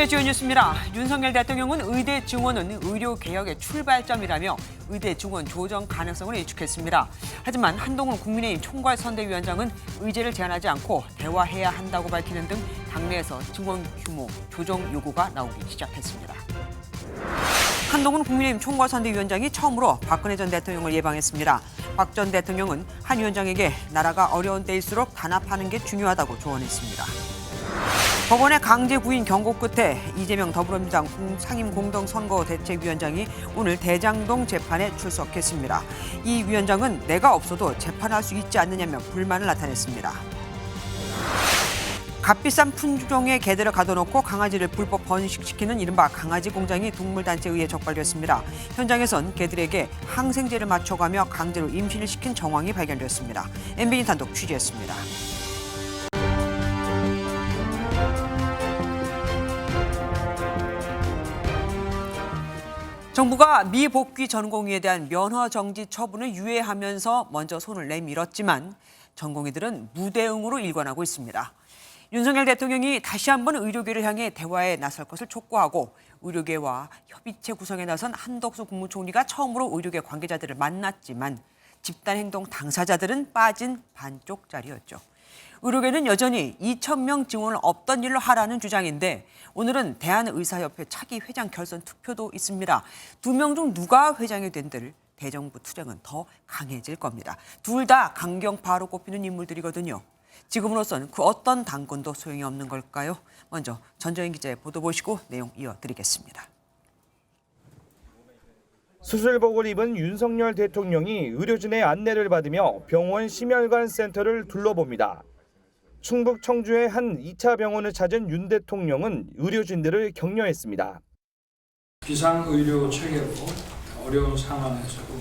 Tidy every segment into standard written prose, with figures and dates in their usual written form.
오늘의 주요 뉴스입니다. 윤석열 대통령은 의대 증원은 의료개혁의 출발점이라며 의대 증원 조정 가능성을 예측했습니다. 하지만 한동훈 국민의힘 총괄선대위원장은 의제를 제한하지 않고 대화해야 한다고 밝히는 등 당내에서 증원 규모 조정 요구가 나오기 시작했습니다. 한동훈 국민의힘 총괄선대위원장이 처음으로 박근혜 전 대통령을 예방했습니다. 박 전 대통령은 한 위원장에게 나라가 어려운 때일수록 단합하는 게 중요하다고 조언했습니다. 법원의 강제 구인 경고 끝에 이재명 더불어민주당 상임공동선거대책위원장이 오늘 대장동 재판에 출석했습니다. 이 위원장은 내가 없어도 재판할 수 있지 않느냐며 불만을 나타냈습니다. 값비싼 품종의 개들을 가둬놓고 강아지를 불법 번식시키는 이른바 강아지 공장이 동물단체에 의해 적발됐습니다. 현장에선 개들에게 항생제를 맞춰가며 강제로 임신을 시킨 정황이 발견됐습니다. MBN 단독 취재했습니다. 정부가 미복귀 전공의에 대한 면허 정지 처분을 유예하면서 먼저 손을 내밀었지만 전공의들은 무대응으로 일관하고 있습니다. 윤석열 대통령이 다시 한번 의료계를 향해 대화에 나설 것을 촉구하고 의료계와 협의체 구성에 나선 한덕수 국무총리가 처음으로 의료계 관계자들을 만났지만 집단행동 당사자들은 빠진 반쪽짜리였죠. 의료계는 여전히 2,000명 증원을 없던 일로 하라는 주장인데 오늘은 대한의사협회 차기 회장 결선 투표도 있습니다. 2명 중 누가 회장이 된들 대정부 투쟁은 더 강해질 겁니다. 둘 다 강경파로 꼽히는 인물들이거든요. 지금으로선 그 어떤 당권도 소용이 없는 걸까요? 먼저 전정인 기자의 보도 보시고 내용 이어드리겠습니다. 수술복을 입은 윤석열 대통령이 의료진의 안내를 받으며 병원 심혈관 센터를 둘러봅니다. 충북 청주의 한 2차 병원을 찾은 윤 대통령은 의료진들을 격려했습니다. 비상의료 체계로 어려운 상황에서도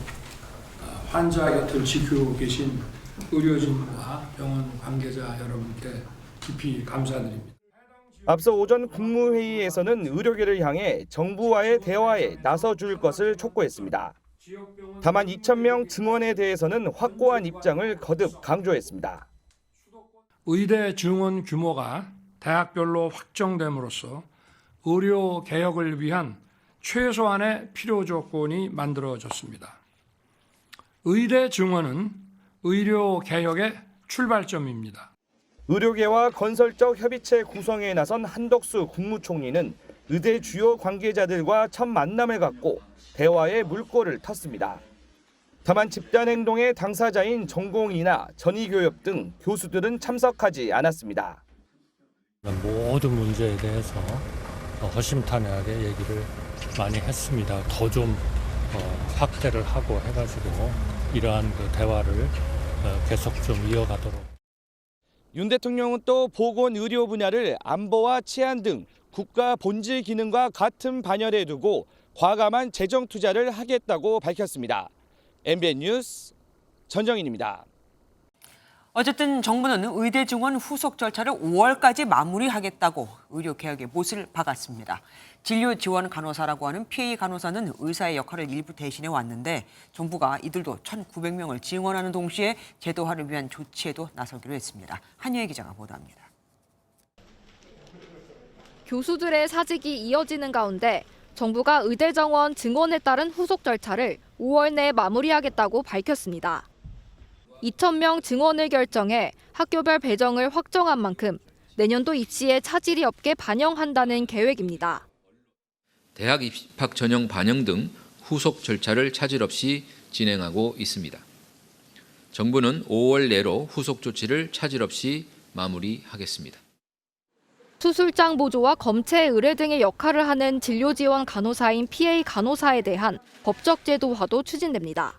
환자 곁을 지키고 계신 의료진과 병원 관계자 여러분께 깊이 감사드립니다. 앞서 오전 국무회의에서는 의료계를 향해 정부와의 대화에 나서줄 것을 촉구했습니다. 다만 2,000명 증원에 대해서는 확고한 입장을 거듭 강조했습니다. 의대 증원 규모가 대학별로 확정됨으로써 의료 개혁을 위한 최소한의 필요 조건이 만들어졌습니다. 의대 증원은 의료 개혁의 출발점입니다. 의료계와 건설적 협의체 구성에 나선 한덕수 국무총리는 의대 주요 관계자들과 첫 만남을 갖고 대화의 물꼬를 텄습니다. 다만 집단행동의 당사자인 전공의나 전의교협 등 교수들은 참석하지 않았습니다. 모든 문제에 대해서 허심탄회하게 얘기를 많이 했습니다. 더 좀 확대를 하고 해가지고 이러한 그 대화를 계속 좀 이어가도록. 윤 대통령은 또 보건의료 분야를 안보와 치안 등 국가 본질 기능과 같은 반열에 두고 과감한 재정 투자를 하겠다고 밝혔습니다. MBN 뉴스 전정인입니다. 어쨌든 정부는 의대 증원 후속 절차를 5월까지 마무리하겠다고 의료개혁의 못을 박았습니다. 진료 지원 간호사라고 하는 PA 간호사는 의사의 역할을 일부 대신해 왔는데 정부가 이들도 1,900명을 증원하는 동시에 제도화를 위한 조치에도 나서기로 했습니다. 한유혜 기자가 보도합니다. 교수들의 사직이 이어지는 가운데 정부가 의대 정원 증원에 따른 후속 절차를 5월 내에 마무리하겠다고 밝혔습니다. 2,000명 증원을 결정해 학교별 배정을 확정한 만큼 내년도 입시에 차질이 없게 반영한다는 계획입니다. 대학 입학 전형 반영 등 후속 절차를 차질 없이 진행하고 있습니다. 정부는 5월 내로 후속 조치를 차질 없이 마무리하겠습니다. 수술장 보조와 검체 의뢰 등의 역할을 하는 진료 지원 간호사인 PA 간호사에 대한 법적 제도화도 추진됩니다.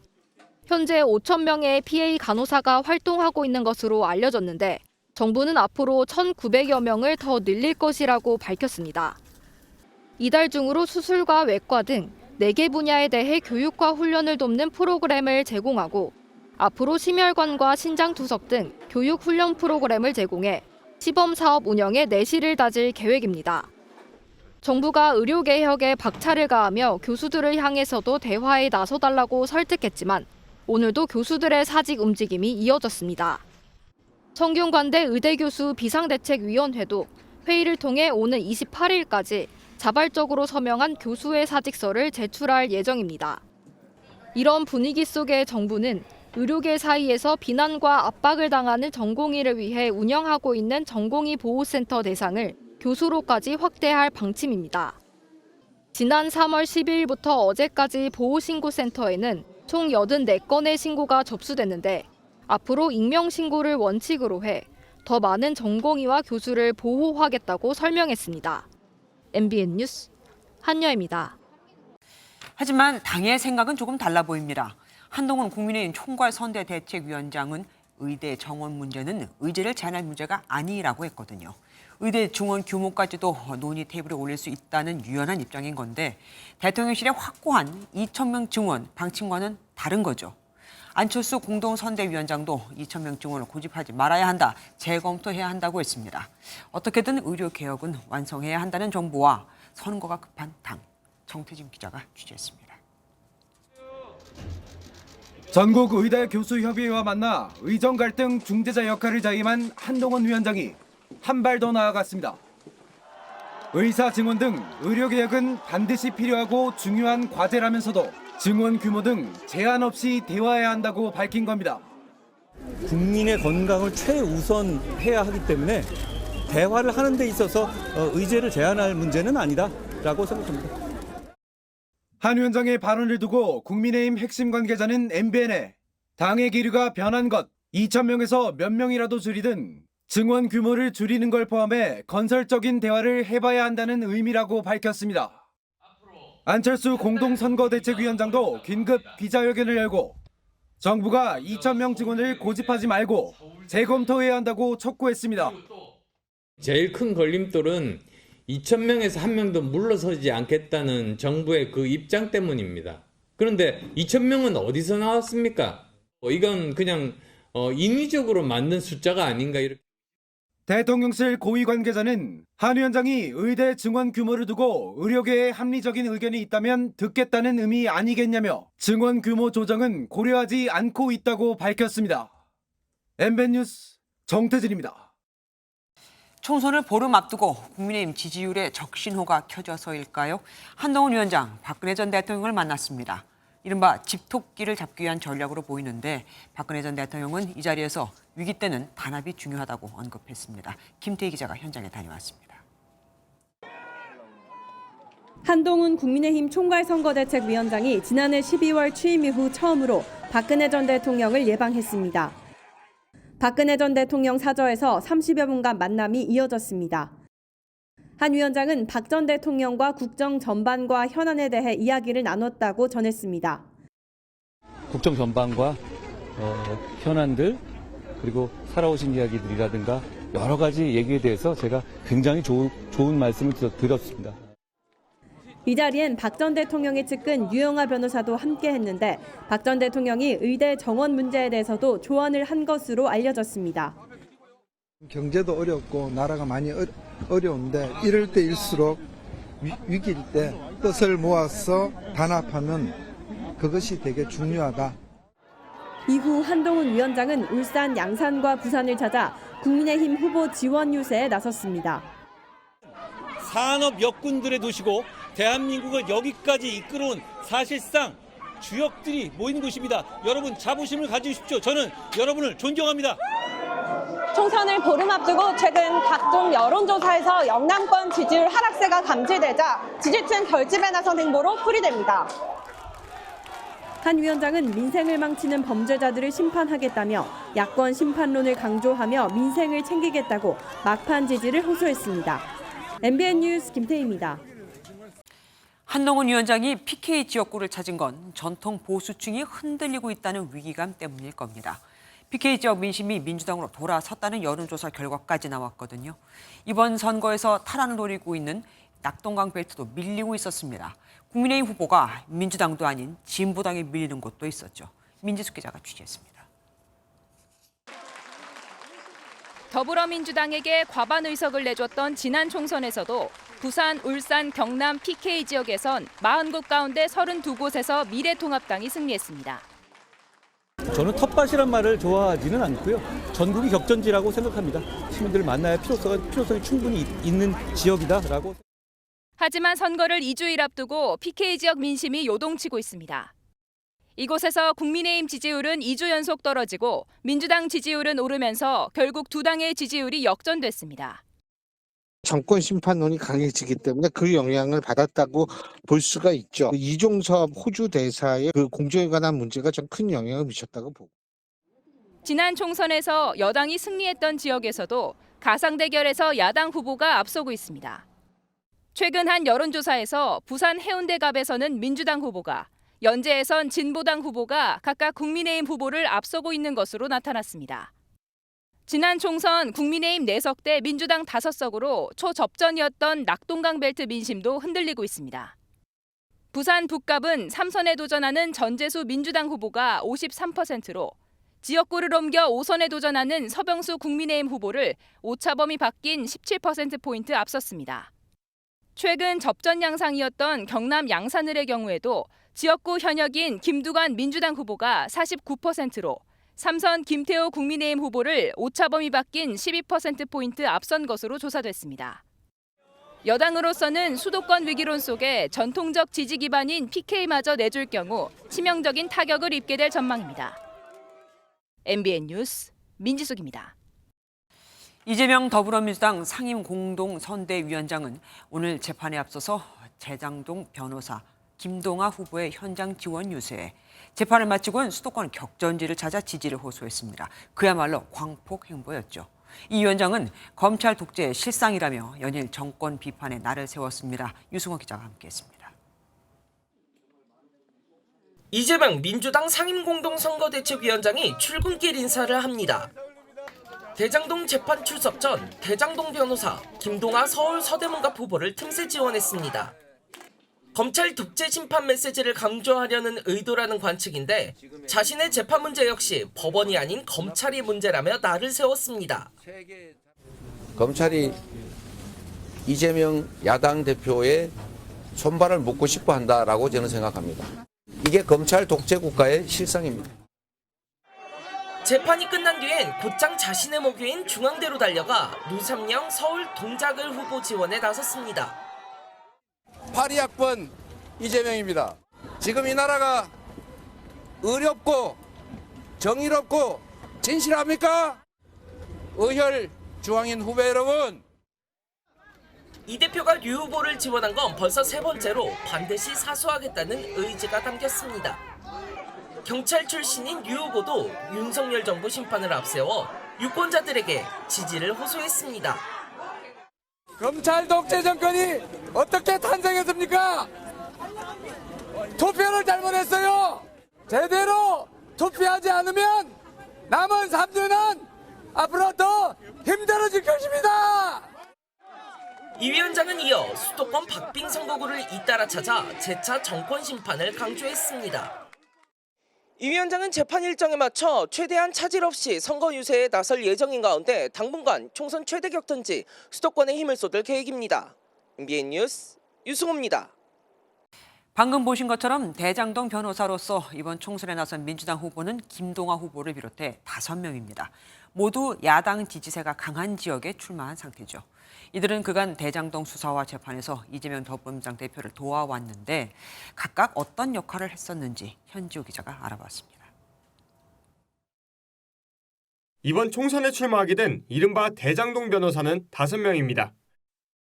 현재 5,000명의 PA 간호사가 활동하고 있는 것으로 알려졌는데 정부는 앞으로 1,900여 명을 더 늘릴 것이라고 밝혔습니다. 이달 중으로 수술과 외과 등 4개 분야에 대해 교육과 훈련을 돕는 프로그램을 제공하고 앞으로 심혈관과 신장투석 등 교육 훈련 프로그램을 제공해 시범 사업 운영에 내실을 다질 계획입니다. 정부가 의료개혁에 박차를 가하며 교수들을 향해서도 대화에 나서달라고 설득했지만 오늘도 교수들의 사직 움직임이 이어졌습니다. 성균관대 의대교수 비상대책위원회도 회의를 통해 오는 28일까지 자발적으로 서명한 교수의 사직서를 제출할 예정입니다. 이런 분위기 속에 정부는 의료계 사이에서 비난과 압박을 당하는 전공의를 위해 운영하고 있는 전공의 보호센터 대상을 교수로까지 확대할 방침입니다. 지난 3월 12일부터 어제까지 보호신고센터에는 총 84건의 신고가 접수됐는데 앞으로 익명신고를 원칙으로 해 더 많은 전공의와 교수를 보호하겠다고 설명했습니다. MBN 뉴스 한여입니다. 하지만 당의 생각은 조금 달라 보입니다. 한동훈 국민의힘 총괄선대대책위원장은 의대 정원 문제는 의제를 제한할 문제가 아니라고 했거든요. 의대 증원 규모까지도 논의 테이블에 올릴 수 있다는 유연한 입장인 건데 대통령실의 확고한 2,000명 증원 방침과는 다른 거죠. 안철수 공동선대위원장도 2,000명 증원을 고집하지 말아야 한다, 재검토해야 한다고 했습니다. 어떻게든 의료개혁은 완성해야 한다는 정부와 선거가 급한 당, 정태진 기자가 취재했습니다. 전국 의대 교수협의회와 만나 의정 갈등 중재자 역할을 자임한 한동훈 위원장이 한 발 더 나아갔습니다. 의사 증원 등 의료개혁은 반드시 필요하고 중요한 과제라면서도 증원 규모 등 제한 없이 대화해야 한다고 밝힌 겁니다. 국민의 건강을 최우선해야 하기 때문에 대화를 하는 데 있어서 의제를 제한할 문제는 아니다라고 생각합니다. 한 위원장의 발언을 두고 국민의힘 핵심 관계자는 MBN에 당의 기류가 변한 것, 2,000명에서 몇 명이라도 줄이든 증원 규모를 줄이는 걸 포함해 건설적인 대화를 해봐야 한다는 의미라고 밝혔습니다. 안철수 공동선거대책위원장도 긴급 기자회견을 열고 정부가 2,000명 증원을 고집하지 말고 재검토해야 한다고 촉구했습니다. 제일 큰 걸림돌은 2,000명에서 한 명도 물러서지 않겠다는 정부의 그 입장 때문입니다. 그런데 2,000명은 어디서 나왔습니까? 이건 그냥 인위적으로 만든 숫자가 아닌가 이렇게. 대통령실 고위 관계자는 한 위원장이 의대 증원 규모를 두고 의료계에 합리적인 의견이 있다면 듣겠다는 의미 아니겠냐며 증원 규모 조정은 고려하지 않고 있다고 밝혔습니다. MBN 뉴스 정태진입니다. 총선을 보름 앞두고 국민의힘 지지율에 적신호가 켜져서일까요? 한동훈 위원장, 박근혜 전 대통령을 만났습니다. 이른바 집토끼를 잡기 위한 전략으로 보이는데 박근혜 전 대통령은 이 자리에서 위기 때는 단합이 중요하다고 언급했습니다. 김태희 기자가 현장에 다녀왔습니다. 한동훈 국민의힘 총괄선거대책위원장이 지난해 12월 취임 이후 처음으로 박근혜 전 대통령을 예방했습니다. 박근혜 전 대통령 사저에서 30여 분간 만남이 이어졌습니다. 한 위원장은 박 전 대통령과 국정 전반과 현안에 대해 이야기를 나눴다고 전했습니다. 국정 전반과 현안들 그리고 살아오신 이야기들이라든가 여러 가지 얘기에 대해서 제가 굉장히 좋은 말씀을 들었습니다. 이 자리엔 박 전 대통령의 측근 유영하 변호사도 함께했는데 박 전 대통령이 의대 정원 문제에 대해서도 조언을 한 것으로 알려졌습니다. 경제도 어렵고 나라가 많이 어려운데 이럴 때일수록 위기일 때 뜻을 모아서 단합하면 그것이 되게 중요하다. 이후 한동훈 위원장은 울산, 양산과 부산을 찾아 국민의힘 후보 지원 유세에 나섰습니다. 산업 역군들의 도시고 대한민국을 여기까지 이끌어온 사실상 주역들이 모이는 곳입니다. 여러분 자부심을 가지십시오. 저는 여러분을 존경합니다. 총선을 보름 앞두고 최근 각종 여론조사에서 영남권 지지율 하락세가 감지되자 지지층 결집에 나선 행보로 풀이됩니다. 한 위원장은 민생을 망치는 범죄자들을 심판하겠다며 야권 심판론을 강조하며 민생을 챙기겠다고 막판 지지를 호소했습니다. MBN 뉴스 김태희입니다. 한동훈 위원장이 PK 지역구를 찾은 건 전통 보수층이 흔들리고 있다는 위기감 때문일 겁니다. PK 지역 민심이 민주당으로 돌아섰다는 여론조사 결과까지 나왔거든요. 이번 선거에서 탈환을 노리고 있는 낙동강 벨트도 밀리고 있었습니다. 국민의힘 후보가 민주당도 아닌 진보당에 밀리는 곳도 있었죠. 민지숙 기자가 취재했습니다. 더불어민주당에게 과반 의석을 내줬던 지난 총선에서도 부산, 울산, 경남 PK 지역에선 40곳 가운데 32곳에서 미래통합당이 승리했습니다. 저는 텃밭이란 말을 좋아하지는 않고요. 전국이 격전지라고 생각합니다. 시민들을 만나야 필요성이 충분히 있는 지역이다라고. 하지만 선거를 2주일 앞두고 PK 지역 민심이 요동치고 있습니다. 이곳에서 국민의힘 지지율은 2주 연속 떨어지고 민주당 지지율은 오르면서 결국 두 당의 지지율이 역전됐습니다. 정권 심판론이 강해지기 때문에 그 영향을 받았다고 볼 수가 있죠. 이종섭 호주 대사의 그 공정에 관한 문제가 좀 큰 영향을 미쳤다고 보고. 지난 총선에서 여당이 승리했던 지역에서도 가상 대결에서 야당 후보가 앞서고 있습니다. 최근 한 여론조사에서 부산 해운대갑에서는 민주당 후보가, 연제에선 진보당 후보가 각각 국민의힘 후보를 앞서고 있는 것으로 나타났습니다. 지난 총선 국민의힘 4석 대 민주당 5석으로 초접전이었던 낙동강 벨트 민심도 흔들리고 있습니다. 부산 북갑은 3선에 도전하는 전재수 민주당 후보가 53%로 지역구를 옮겨 5선에 도전하는 서병수 국민의힘 후보를 오차범위 바뀐 17%포인트 앞섰습니다. 최근 접전 양상이었던 경남 양산을의 경우에도 지역구 현역인 김두관 민주당 후보가 49%로 3선 김태호 국민의힘 후보를 오차범위 바뀐 12%포인트 앞선 것으로 조사됐습니다. 여당으로서는 수도권 위기론 속에 전통적 지지 기반인 PK마저 내줄 경우 치명적인 타격을 입게 될 전망입니다. MBN 뉴스 민지숙입니다. 이재명 더불어민주당 상임공동선대위원장은 오늘 재판에 앞서서 대장동 변호사 김동아 후보의 현장 지원 유세에 재판을 마치고는 수도권 격전지를 찾아 지지를 호소했습니다. 그야말로 광폭 행보였죠. 이 위원장은 검찰 독재의 실상이라며 연일 정권 비판에 날을 세웠습니다. 유승호 기자가 함께했습니다. 이재명 민주당 상임공동선거대책위원장이 출근길 인사를 합니다. 대장동 재판 출석 전 대장동 변호사 김동아 서울 서대문갑 후보를 틈새 지원했습니다. 검찰 독재 심판 메시지를 강조하려는 의도라는 관측인데 자신의 재판 문제 역시 법원이 아닌 검찰이 문제라며 날을 세웠습니다. 검찰이 이재명 야당 대표의 손발을 묶고 싶어 한다라고 저는 생각합니다. 이게 검찰 독재 국가의 실상입니다. 재판이 끝난 뒤엔 곧장 자신의 모교인 중앙대로 달려가 노삼영 서울 동작을 후보 지원에 나섰습니다. 82학번 이재명입니다. 지금 이 나라가 의롭고 정의롭고 진실합니까? 의혈 중앙인 후배 여러분. 이 대표가 류 후보를 지원한 건 벌써 3번째로 반드시 사수하겠다는 의지가 담겼습니다. 경찰 출신인 류 후보도 윤석열 정부 심판을 앞세워 유권자들에게 지지를 호소했습니다. 검찰 독재 정권이 어떻게 탄생했습니까? 투표를 잘못했어요. 제대로 투표하지 않으면 남은 3주는 앞으로 더 힘들어질 것입니다. 이 위원장은 이어 수도권 박빙 선거구를 잇따라 찾아 재차 정권 심판을 강조했습니다. 이 위원장은 재판 일정에 맞춰 최대한 차질 없이 선거 유세에 나설 예정인 가운데 당분간 총선 최대 격전지 수도권에 힘을 쏟을 계획입니다. MBN 뉴스 유승호입니다. 방금 보신 것처럼 대장동 변호사로서 이번 총선에 나선 민주당 후보는 김동아 후보를 비롯해 5명입니다. 모두 야당 지지세가 강한 지역에 출마한 상태죠. 이들은 그간 대장동 수사와 재판에서 이재명 더불어민주당 대표를 도와왔는데 각각 어떤 역할을 했었는지 현지호 기자가 알아봤습니다. 이번 총선에 출마하게 된 이른바 대장동 변호사는 5명입니다.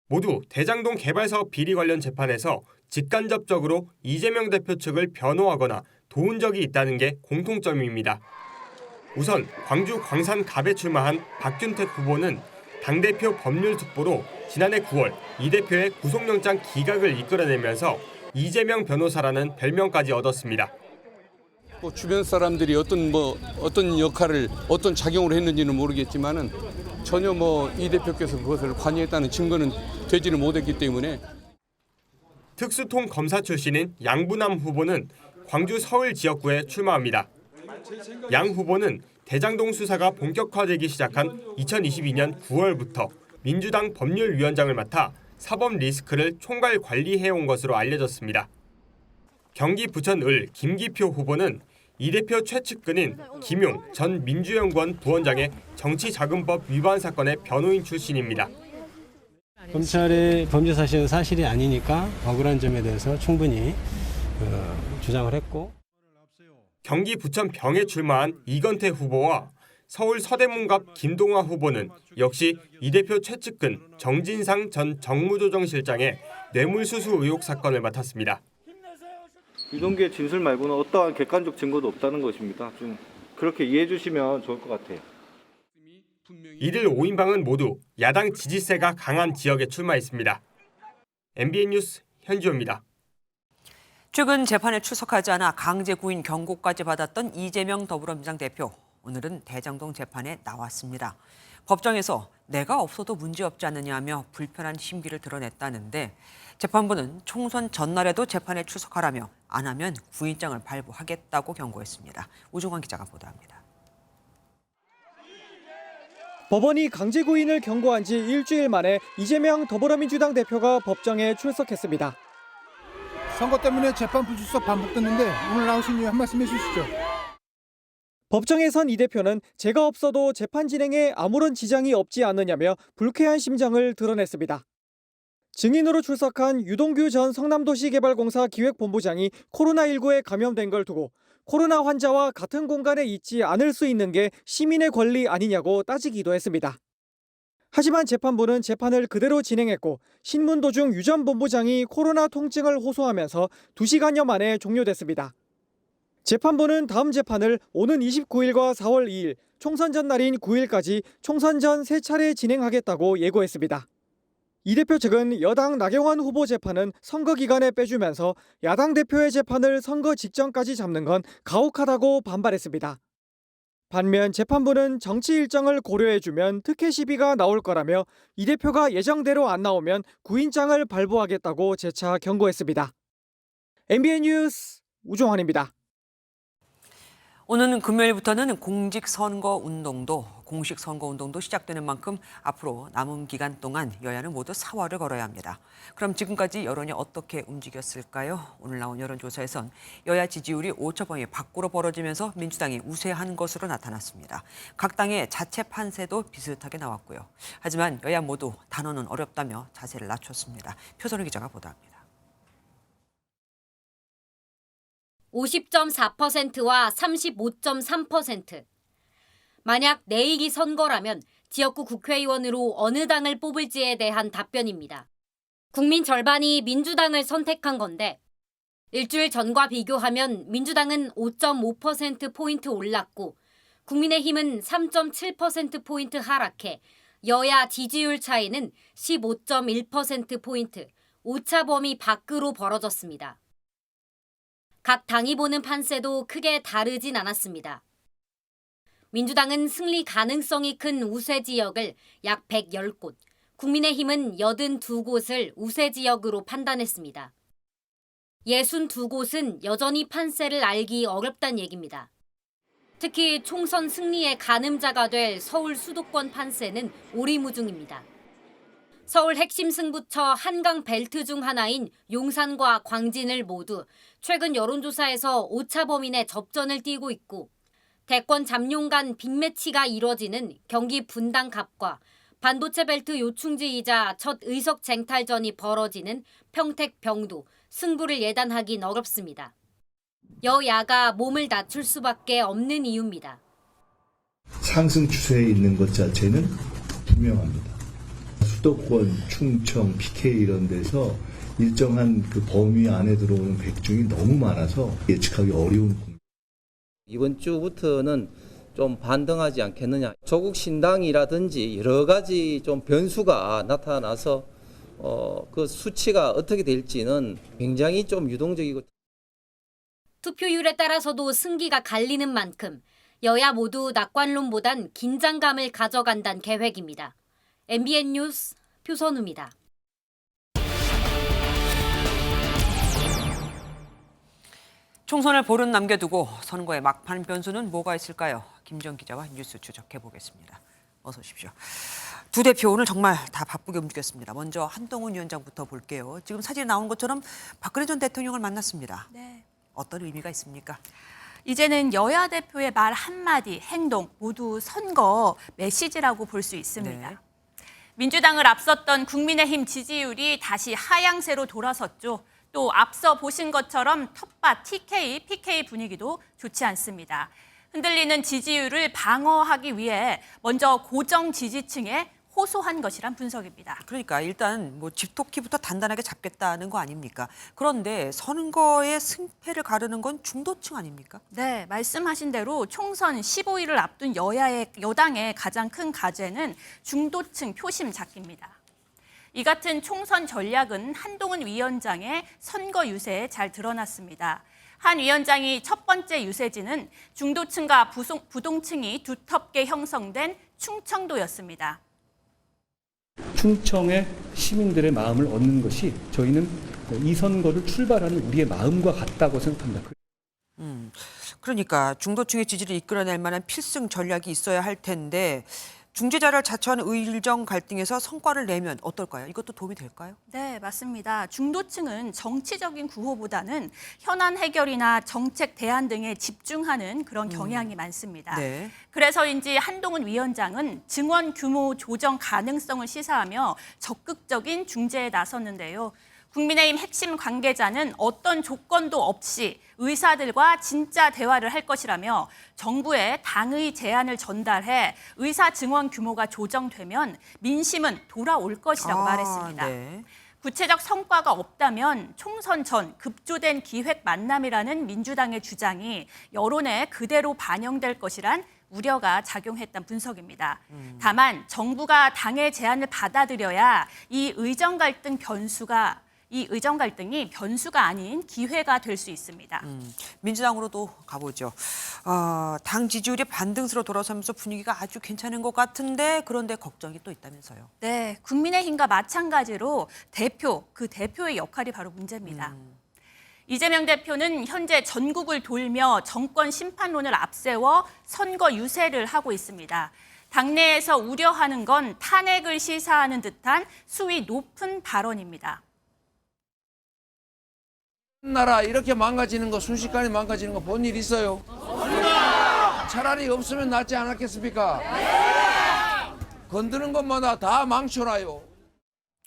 모두 대장동 개발사업 비리 관련 재판에서 직간접적으로 이재명 대표 측을 변호하거나 도운 적이 있다는 게 공통점입니다. 우선 광주 광산갑에 출마한 박균택 후보는 당대표 법률특보로 지난해 9월 이 대표의 구속영장 기각을 이끌어내면서 이재명 변호사라는 별명까지 얻었습니다. 주변 사람들이 어떤 역할을 어떤 작용을 했는지는 모르겠지만은 전혀 이 대표께서 그것을 관여했다는 증거는 되지는 못했기 때문에. 특수통 검사 출신인 양부남 후보는 광주 서울 지역구에 출마합니다. 양 후보는 대장동 수사가 본격화되기 시작한 2022년 9월부터 민주당 법률위원장을 맡아 사법 리스크를 총괄 관리해온 것으로 알려졌습니다. 경기 부천을 김기표 후보는 이 대표 최측근인 김용 전 민주연구원 부원장의 정치자금법 위반 사건의 변호인 출신입니다. 검찰의 범죄 사실은 사실이 아니니까 억울한 점에 대해서 충분히 주장을 했고. 경기 부천 병에 출마한 이건태 후보와 서울 서대문갑 김동화 후보는 역시 이 대표 최측근 정진상 전 정무조정실장의 뇌물수수 의혹 사건을 맡았습니다. 유동규의 진술 말고는 어떠한 객관적 증거도 없다는 것입니다. 좀 그렇게 이해해 주시면 좋을 것 같아요. 이들 5인방은 모두 야당 지지세가 강한 지역에 출마했습니다. MBN 뉴스 현지호입니다. 최근 재판에 출석하지 않아 강제 구인 경고까지 받았던 이재명 더불어민주당 대표. 오늘은 대장동 재판에 나왔습니다. 법정에서 내가 없어도 문제없지 않느냐며 불편한 심기를 드러냈다는데 재판부는 총선 전날에도 재판에 출석하라며 안 하면 구인장을 발부하겠다고 경고했습니다. 우종환 기자가 보도합니다. 법원이 강제 구인을 경고한 지 일주일 만에 이재명 더불어민주당 대표가 법정에 출석했습니다. 선거 때문에 재판 불출석 반복됐는데 오늘 나오신 이유 한 말씀 해주시죠. 법정에 선 이 대표는 제가 없어도 재판 진행에 아무런 지장이 없지 않느냐며 불쾌한 심정을 드러냈습니다. 증인으로 출석한 유동규 전 성남도시개발공사 기획본부장이 코로나19에 감염된 걸 두고 코로나 환자와 같은 공간에 있지 않을 수 있는 게 시민의 권리 아니냐고 따지기도 했습니다. 하지만 재판부는 재판을 그대로 진행했고 신문도중 유 전 본부장이 코로나 통증을 호소하면서 2시간여 만에 종료됐습니다. 재판부는 다음 재판을 오는 29일과 4월 2일, 총선 전날인 9일까지 총선 전 3차례 진행하겠다고 예고했습니다. 이 대표 측은 여당 나경원 후보 재판은 선거 기간에 빼주면서 야당 대표의 재판을 선거 직전까지 잡는 건 가혹하다고 반발했습니다. 반면 재판부는 정치 일정을 고려해주면 특혜 시비가 나올 거라며 이 대표가 예정대로 안 나오면 구인장을 발부하겠다고 재차 경고했습니다. MBN 뉴스 우종환입니다. 오는 금요일부터는 공식 선거 운동도 시작되는 만큼 앞으로 남은 기간 동안 여야는 모두 사활을 걸어야 합니다. 그럼 지금까지 여론이 어떻게 움직였을까요? 오늘 나온 여론조사에선 여야 지지율이 오차범위 밖으로 벌어지면서 민주당이 우세한 것으로 나타났습니다. 각 당의 자체 판세도 비슷하게 나왔고요. 하지만 여야 모두 단언은 어렵다며 자세를 낮췄습니다. 표선우 기자가 보도합니다. 50.4%와 35.3%. 만약 내일이 선거라면 지역구 국회의원으로 어느 당을 뽑을지에 대한 답변입니다. 국민 절반이 민주당을 선택한 건데 일주일 전과 비교하면 민주당은 5.5%포인트 올랐고 국민의힘은 3.7%포인트 하락해 여야 지지율 차이는 15.1%포인트, 오차범위 밖으로 벌어졌습니다. 각 당이 보는 판세도 크게 다르진 않았습니다. 민주당은 승리 가능성이 큰 우세 지역을 약 110곳, 국민의힘은 82곳을 우세 지역으로 판단했습니다. 62곳은 여전히 판세를 알기 어렵다는 얘기입니다. 특히 총선 승리의 가늠자가 될 서울 수도권 판세는 오리무중입니다. 서울 핵심 승부처 한강 벨트 중 하나인 용산과 광진을 모두 최근 여론조사에서 오차범위 내 접전을 띄고 있고 대권 잠룡 간 빅매치가 이뤄지는 경기 분당갑과 반도체 벨트 요충지이자 첫 의석 쟁탈전이 벌어지는 평택 병도 승부를 예단하긴 어렵습니다. 여야가 몸을 낮출 수밖에 없는 이유입니다. 상승 추세에 있는 것 자체는 분명합니다. 수도권, 충청, PK 이런 데서 일정한 그 범위 안에 들어오는 백중이 너무 많아서 예측하기 어려운. 이번 주부터는 좀 반등하지 않겠느냐. 조국 신당이라든지 여러 가지 좀 변수가 나타나서 그 수치가 어떻게 될지는 굉장히 좀 유동적이고. 투표율에 따라서도 승기가 갈리는 만큼 여야 모두 낙관론보단 긴장감을 가져간다는 계획입니다. MBN 뉴스 표선우입니다. 총선을 보름 남겨두고 선거의 막판 변수는 뭐가 있을까요? 김정 기자와 뉴스 추적해보겠습니다. 어서 오십시오. 두 대표 오늘 정말 다 바쁘게 움직였습니다. 먼저 한동훈 위원장부터 볼게요. 지금 사진에 나온 것처럼 박근혜 전 대통령을 만났습니다. 네. 어떤 의미가 있습니까? 이제는 여야 대표의 말 한마디, 행동 모두 선거 메시지라고 볼 수 있습니다. 네. 민주당을 앞섰던 국민의힘 지지율이 다시 하향세로 돌아섰죠. 또 앞서 보신 것처럼 텃밭, TK, PK 분위기도 좋지 않습니다. 흔들리는 지지율을 방어하기 위해 먼저 고정 지지층에 호소한 것이란 분석입니다. 그러니까 일단 뭐 집토끼부터 단단하게 잡겠다는 거 아닙니까? 그런데 선거의 승패를 가르는 건 중도층 아닙니까? 네, 말씀하신 대로 총선 15일을 앞둔 여당의 가장 큰 과제는 중도층 표심 잡기입니다. 이 같은 총선 전략은 한동훈 위원장의 선거 유세에 잘 드러났습니다. 한 위원장이 첫 번째 유세지는 중도층과 부동층이 두텁게 형성된 충청도였습니다. 충청의 시민들의 마음을 얻는 것이 저희는 이 선거를 출발하는 우리의 마음과 같다고 생각합니다. 그러니까 중도층의 지지를 이끌어낼 만한 필승 전략이 있어야 할 텐데 중재자를 자처한 의정 갈등에서 성과를 내면 어떨까요? 이것도 도움이 될까요? 네, 맞습니다. 중도층은 정치적인 구호보다는 현안 해결이나 정책 대안 등에 집중하는 그런 경향이 많습니다. 네. 그래서인지 한동훈 위원장은 증원 규모 조정 가능성을 시사하며 적극적인 중재에 나섰는데요. 국민의힘 핵심 관계자는 어떤 조건도 없이 의사들과 진짜 대화를 할 것이라며 정부에 당의 제안을 전달해 의사 증원 규모가 조정되면 민심은 돌아올 것이라고 말했습니다. 네. 구체적 성과가 없다면 총선 전 급조된 기획 만남이라는 민주당의 주장이 여론에 그대로 반영될 것이란 우려가 작용했다는 분석입니다. 다만 정부가 당의 제안을 받아들여야 이 의정 갈등이 변수가 아닌 기회가 될 수 있습니다. 민주당으로도 가보죠. 당 지지율이 반등세로 돌아서면서 분위기가 아주 괜찮은 것 같은데 그런데 걱정이 또 있다면서요. 네, 국민의힘과 마찬가지로 그 대표의 역할이 바로 문제입니다. 이재명 대표는 현재 전국을 돌며 정권 심판론을 앞세워 선거 유세를 하고 있습니다. 당내에서 우려하는 건 탄핵을 시사하는 듯한 수위 높은 발언입니다. 나라 이렇게 망가지는 거, 순식간에 망가지는 거 본 일 있어요? 차라리 없으면 낫지 않았겠습니까? 건드는 것마다 다 망쳐놔요.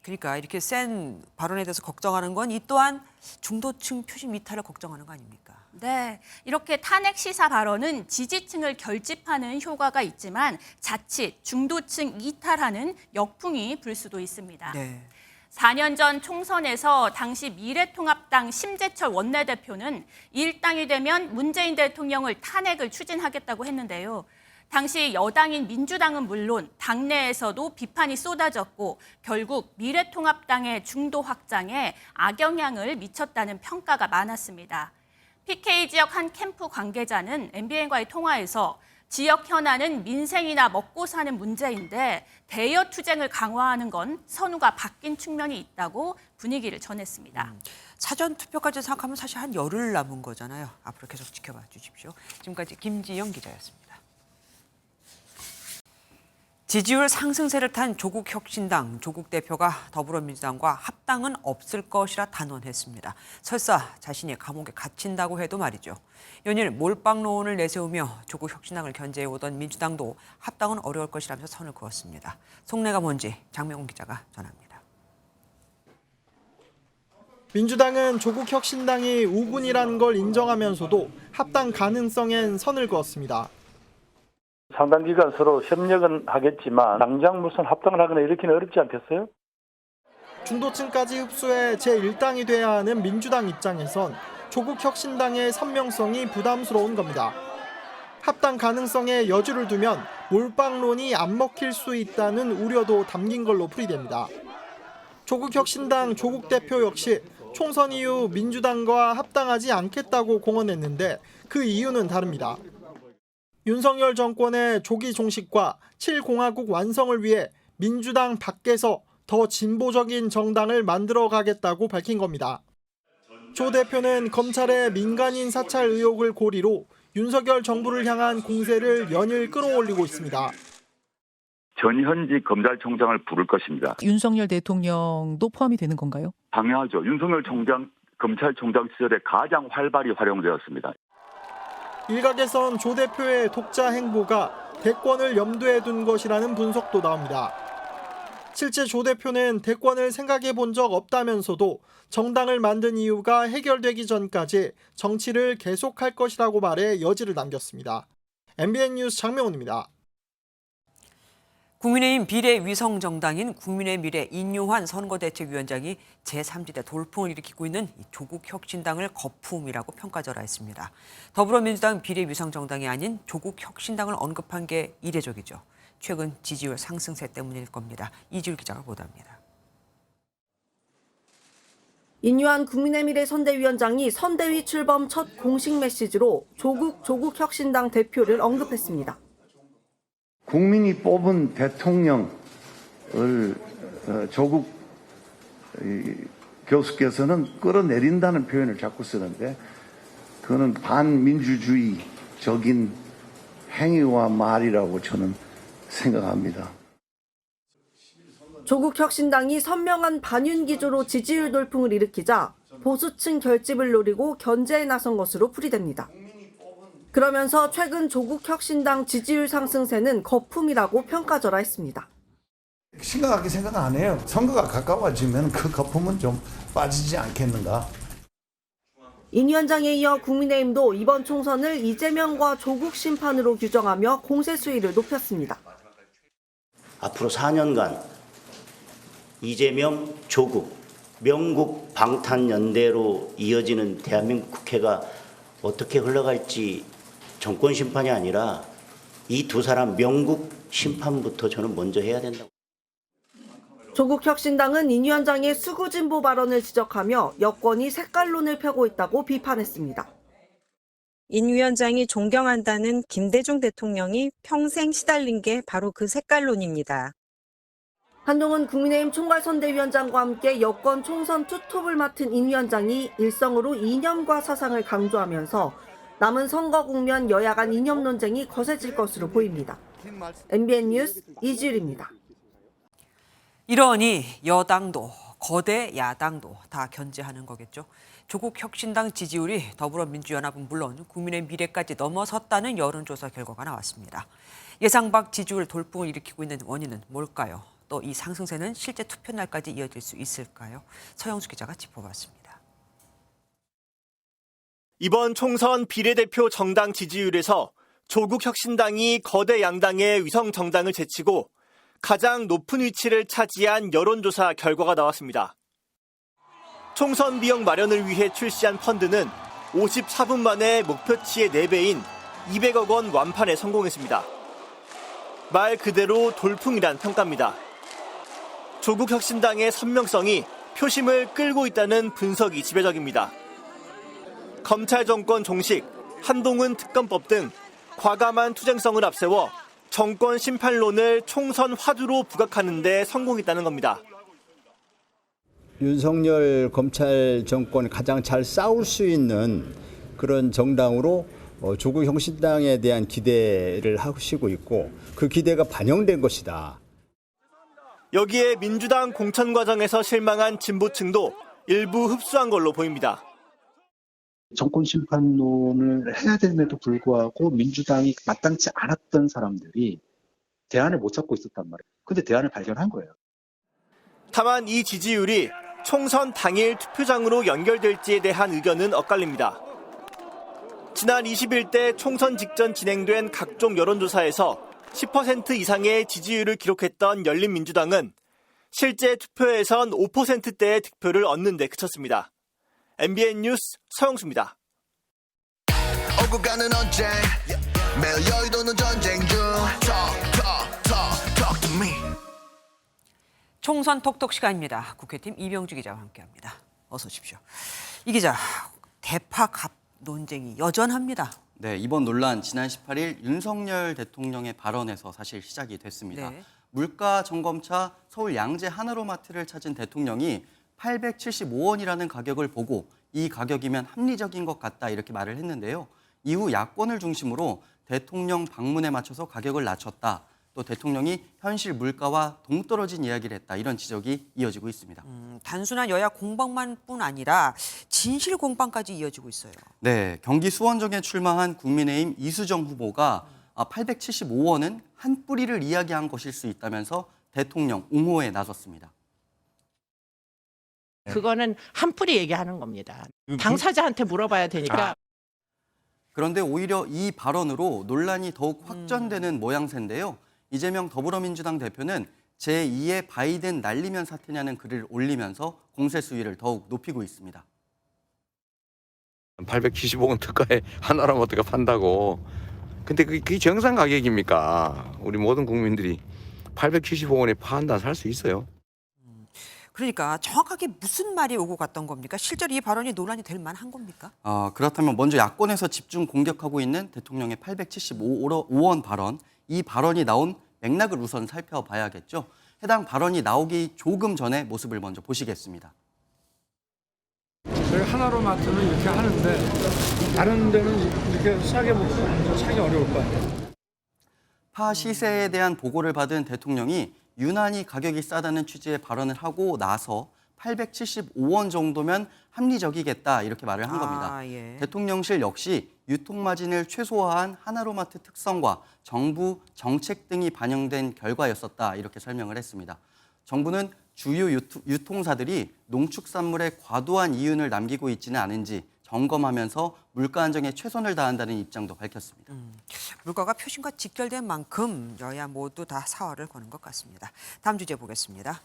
그러니까 이렇게 센 발언에 대해서 걱정하는 건 이 또한 중도층 표심 이탈을 걱정하는 거 아닙니까? 네, 이렇게 탄핵 시사 발언은 지지층을 결집하는 효과가 있지만 자칫 중도층 이탈하는 역풍이 불 수도 있습니다. 네. 4년 전 총선에서 당시 미래통합당 심재철 원내대표는 일당이 되면 문재인 대통령을 탄핵을 추진하겠다고 했는데요. 당시 여당인 민주당은 물론 당내에서도 비판이 쏟아졌고 결국 미래통합당의 중도 확장에 악영향을 미쳤다는 평가가 많았습니다. PK 지역 한 캠프 관계자는 MBN과의 통화에서 지역 현안은 민생이나 먹고 사는 문제인데 대여 투쟁을 강화하는 건 선우가 바뀐 측면이 있다고 분위기를 전했습니다. 사전 투표까지 생각하면 사실 한 열흘 남은 거잖아요. 앞으로 계속 지켜봐 주십시오. 지금까지 김지영 기자였습니다. 지지율 상승세를 탄 조국혁신당, 조국 대표가 더불어민주당과 합당은 없을 것이라 단언했습니다. 설사 자신이 감옥에 갇힌다고 해도 말이죠. 연일 몰빵론을 내세우며 조국혁신당을 견제해오던 민주당도 합당은 어려울 것이라면서 선을 그었습니다. 속내가 뭔지 장명훈 기자가 전합니다. 민주당은 조국혁신당이 우군이라는 걸 인정하면서도 합당 가능성엔 선을 그었습니다. 상당 기간 서로 협력은 하겠지만 당장 무슨 합당을 하거나 이렇게는 어렵지 않겠어요? 중도층까지 흡수해 제1당이 돼야 하는 민주당 입장에선 조국혁신당의 선명성이 부담스러운 겁니다. 합당 가능성에 여지를 두면 몰빵론이 안 먹힐 수 있다는 우려도 담긴 걸로 풀이됩니다. 조국혁신당 조국 대표 역시 총선 이후 민주당과 합당하지 않겠다고 공언했는데 그 이유는 다릅니다. 윤석열 정권의 조기 종식과 7공화국 완성을 위해 민주당 밖에서 더 진보적인 정당을 만들어 가겠다고 밝힌 겁니다. 조 대표는 검찰의 민간인 사찰 의혹을 고리로 윤석열 정부를 향한 공세를 연일 끌어올리고 있습니다. 전현직 검찰총장을 부를 것입니다. 윤석열 대통령도 포함이 되는 건가요? 당연하죠. 윤석열 총장 검찰총장 시절에 가장 활발히 활용되었습니다. 일각에선 조 대표의 독자 행보가 대권을 염두에 둔 것이라는 분석도 나옵니다. 실제 조 대표는 대권을 생각해 본 적 없다면서도 정당을 만든 이유가 해결되기 전까지 정치를 계속할 것이라고 말해 여지를 남겼습니다. MBN 뉴스 장명훈입니다. 국민의힘 비례위성정당인 국민의미래 인요한 선거대책위원장이 제3지대 돌풍을 일으키고 있는 조국 혁신당을 거품이라고 평가절하했습니다. 더불어민주당 비례위성정당이 아닌 조국 혁신당을 언급한 게 이례적이죠. 최근 지지율 상승세 때문일 겁니다. 이지율 기자가 보도합니다. 인요한 국민의미래 선대위원장이 선대위 출범 첫 공식 메시지로 조국 혁신당 대표를 언급했습니다. 국민이 뽑은 대통령을 조국 교수께서는 끌어내린다는 표현을 자꾸 쓰는데 그거는 반민주주의적인 행위와 말이라고 저는 생각합니다. 조국 혁신당이 선명한 반윤 기조로 지지율 돌풍을 일으키자 보수층 결집을 노리고 견제에 나선 것으로 풀이됩니다. 그러면서 최근 조국 혁신당 지지율 상승세는 거품이라고 평가절하했습니다. 심각하게 생각 안 해요. 선거가 가까워지면 그 거품은 좀 빠지지 않겠는가. 인 위원장에 이어 국민의힘도 이번 총선을 이재명과 조국 심판으로 규정하며 공세 수위를 높였습니다. 앞으로 4년간 이재명, 조국, 명국 방탄연대로 이어지는 대한민국 국회가 어떻게 흘러갈지 정권 심판이 아니라 이 두 사람 명국 심판부터 저는 먼저 해야 된다고. 조국 혁신당은 인 위원장의 수구진보 발언을 지적하며 여권이 색깔론을 펴고 있다고 비판했습니다. 인 위원장이 존경한다는 김대중 대통령이 평생 시달린 게 바로 그 색깔론입니다. 한동훈 국민의힘 총괄선대위원장과 함께 여권 총선 투톱을 맡은 인 위원장이 일성으로 이념과 사상을 강조하면서 남은 선거 국면 여야 간 이념 논쟁이 거세질 것으로 보입니다. MBN 뉴스 이지율입니다. 이러니 여당도 거대 야당도 다 견제하는 거겠죠. 조국 혁신당 지지율이 더불어민주연합은 물론 국민의 미래까지 넘어섰다는 여론조사 결과가 나왔습니다. 예상 밖 지지율 돌풍을 일으키고 있는 원인은 뭘까요? 또 이 상승세는 실제 투표 날까지 이어질 수 있을까요? 서영수 기자가 짚어봤습니다. 이번 총선 비례대표 정당 지지율에서 조국 혁신당이 거대 양당의 위성 정당을 제치고 가장 높은 위치를 차지한 여론조사 결과가 나왔습니다. 총선 비용 마련을 위해 출시한 펀드는 54분 만에 목표치의 4배인 200억 원 완판에 성공했습니다. 말 그대로 돌풍이란 평가입니다. 조국 혁신당의 선명성이 표심을 끌고 있다는 분석이 지배적입니다. 검찰 정권 종식, 한동훈 특검법 등 과감한 투쟁성을 앞세워 정권 심판론을 총선 화두로 부각하는 데 성공했다는 겁니다. 윤석열 검찰 정권 가장 잘 싸울 수 있는 그런 정당으로 조국 혁신당에 대한 기대를 하시고 있고 그 기대가 반영된 것이다. 여기에 민주당 공천 과정에서 실망한 진보층도 일부 흡수한 걸로 보입니다. 정권 심판론을 해야 됨에도 불구하고 민주당이 마땅치 않았던 사람들이 대안을 못 찾고 있었단 말이에요. 근데 대안을 발견한 거예요. 다만 이 지지율이 총선 당일 투표장으로 연결될지에 대한 의견은 엇갈립니다. 지난 21대 총선 직전 진행된 각종 여론조사에서 10% 이상의 지지율을 기록했던 열린민주당은 실제 투표에선 5%대의 득표를 얻는 데 그쳤습니다. MBN 뉴스 서영수입니다. 오고 가는 언제 매일 여의도는 전쟁 중 Talk to me. 총선 톡톡 시간입니다. 국회팀 이병주 기자와 함께합니다. 어서 오십시오. 이 기자, 대파 갑 논쟁이 여전합니다. 네, 이번 논란 지난 18일 윤석열 대통령의 발언에서 사실 시작이 됐습니다. 네. 물가 점검차 서울 양재 하나로마트를 찾은 대통령이 875원이라는 가격을 보고 이 가격이면 합리적인 것 같다 이렇게 말을 했는데요. 이후 야권을 중심으로 대통령 방문에 맞춰서 가격을 낮췄다. 또 대통령이 현실 물가와 동떨어진 이야기를 했다. 이런 지적이 이어지고 있습니다. 단순한 여야 공방만뿐 아니라 진실 공방까지 이어지고 있어요. 네, 경기 수원정에 출마한 국민의힘 이수정 후보가 875원은 한 뿌리를 이야기한 것일 수 있다면서 대통령 옹호에 나섰습니다. 그거는 한 뿌리 얘기하는 겁니다. 당사자한테 물어봐야 되니까. 그런데 오히려 이 발언으로 논란이 더욱 확전되는 모양새인데요. 이재명 더불어민주당 대표는 제2의 바이든 날리면 사태냐는 글을 올리면서 공세 수위를 더욱 높이고 있습니다. 875원 특가에 하나라면 어떻게 판다고. 근데 그게 정상 가격입니까? 우리 모든 국민들이 875원에 판다 살 수 있어요? 그러니까 정확하게 무슨 말이 오고 갔던 겁니까? 실제로 이 발언이 논란이 될 만한 겁니까? 그렇다면 먼저 야권에서 집중 공격하고 있는 대통령의 875원 발언, 이 발언이 나온 맥락을 우선 살펴봐야겠죠. 해당 발언이 나오기 조금 전에 모습을 먼저 보시겠습니다. 저희 하나로마트는 이렇게 하는데 다른 데는 이렇게 싸게 먹고 사기 어려울 거 아니에요. 파 시세에 대한 보고를 받은 대통령이 유난히 가격이 싸다는 취지의 발언을 하고 나서 875원 정도면 합리적이겠다 이렇게 말을 한 겁니다. 예. 대통령실 역시 유통마진을 최소화한 하나로마트 특성과 정부 정책 등이 반영된 결과였었다 이렇게 설명을 했습니다. 정부는 주요 유통사들이 농축산물에 과도한 이윤을 남기고 있지는 않은지 점검하면서 물가 안정에 최선을 다한다는 입장도 밝혔습니다. 물가가 표심과 직결된 만큼 여야 모두 다 사활을 거는 것 같습니다. 다음 주제 보겠습니다.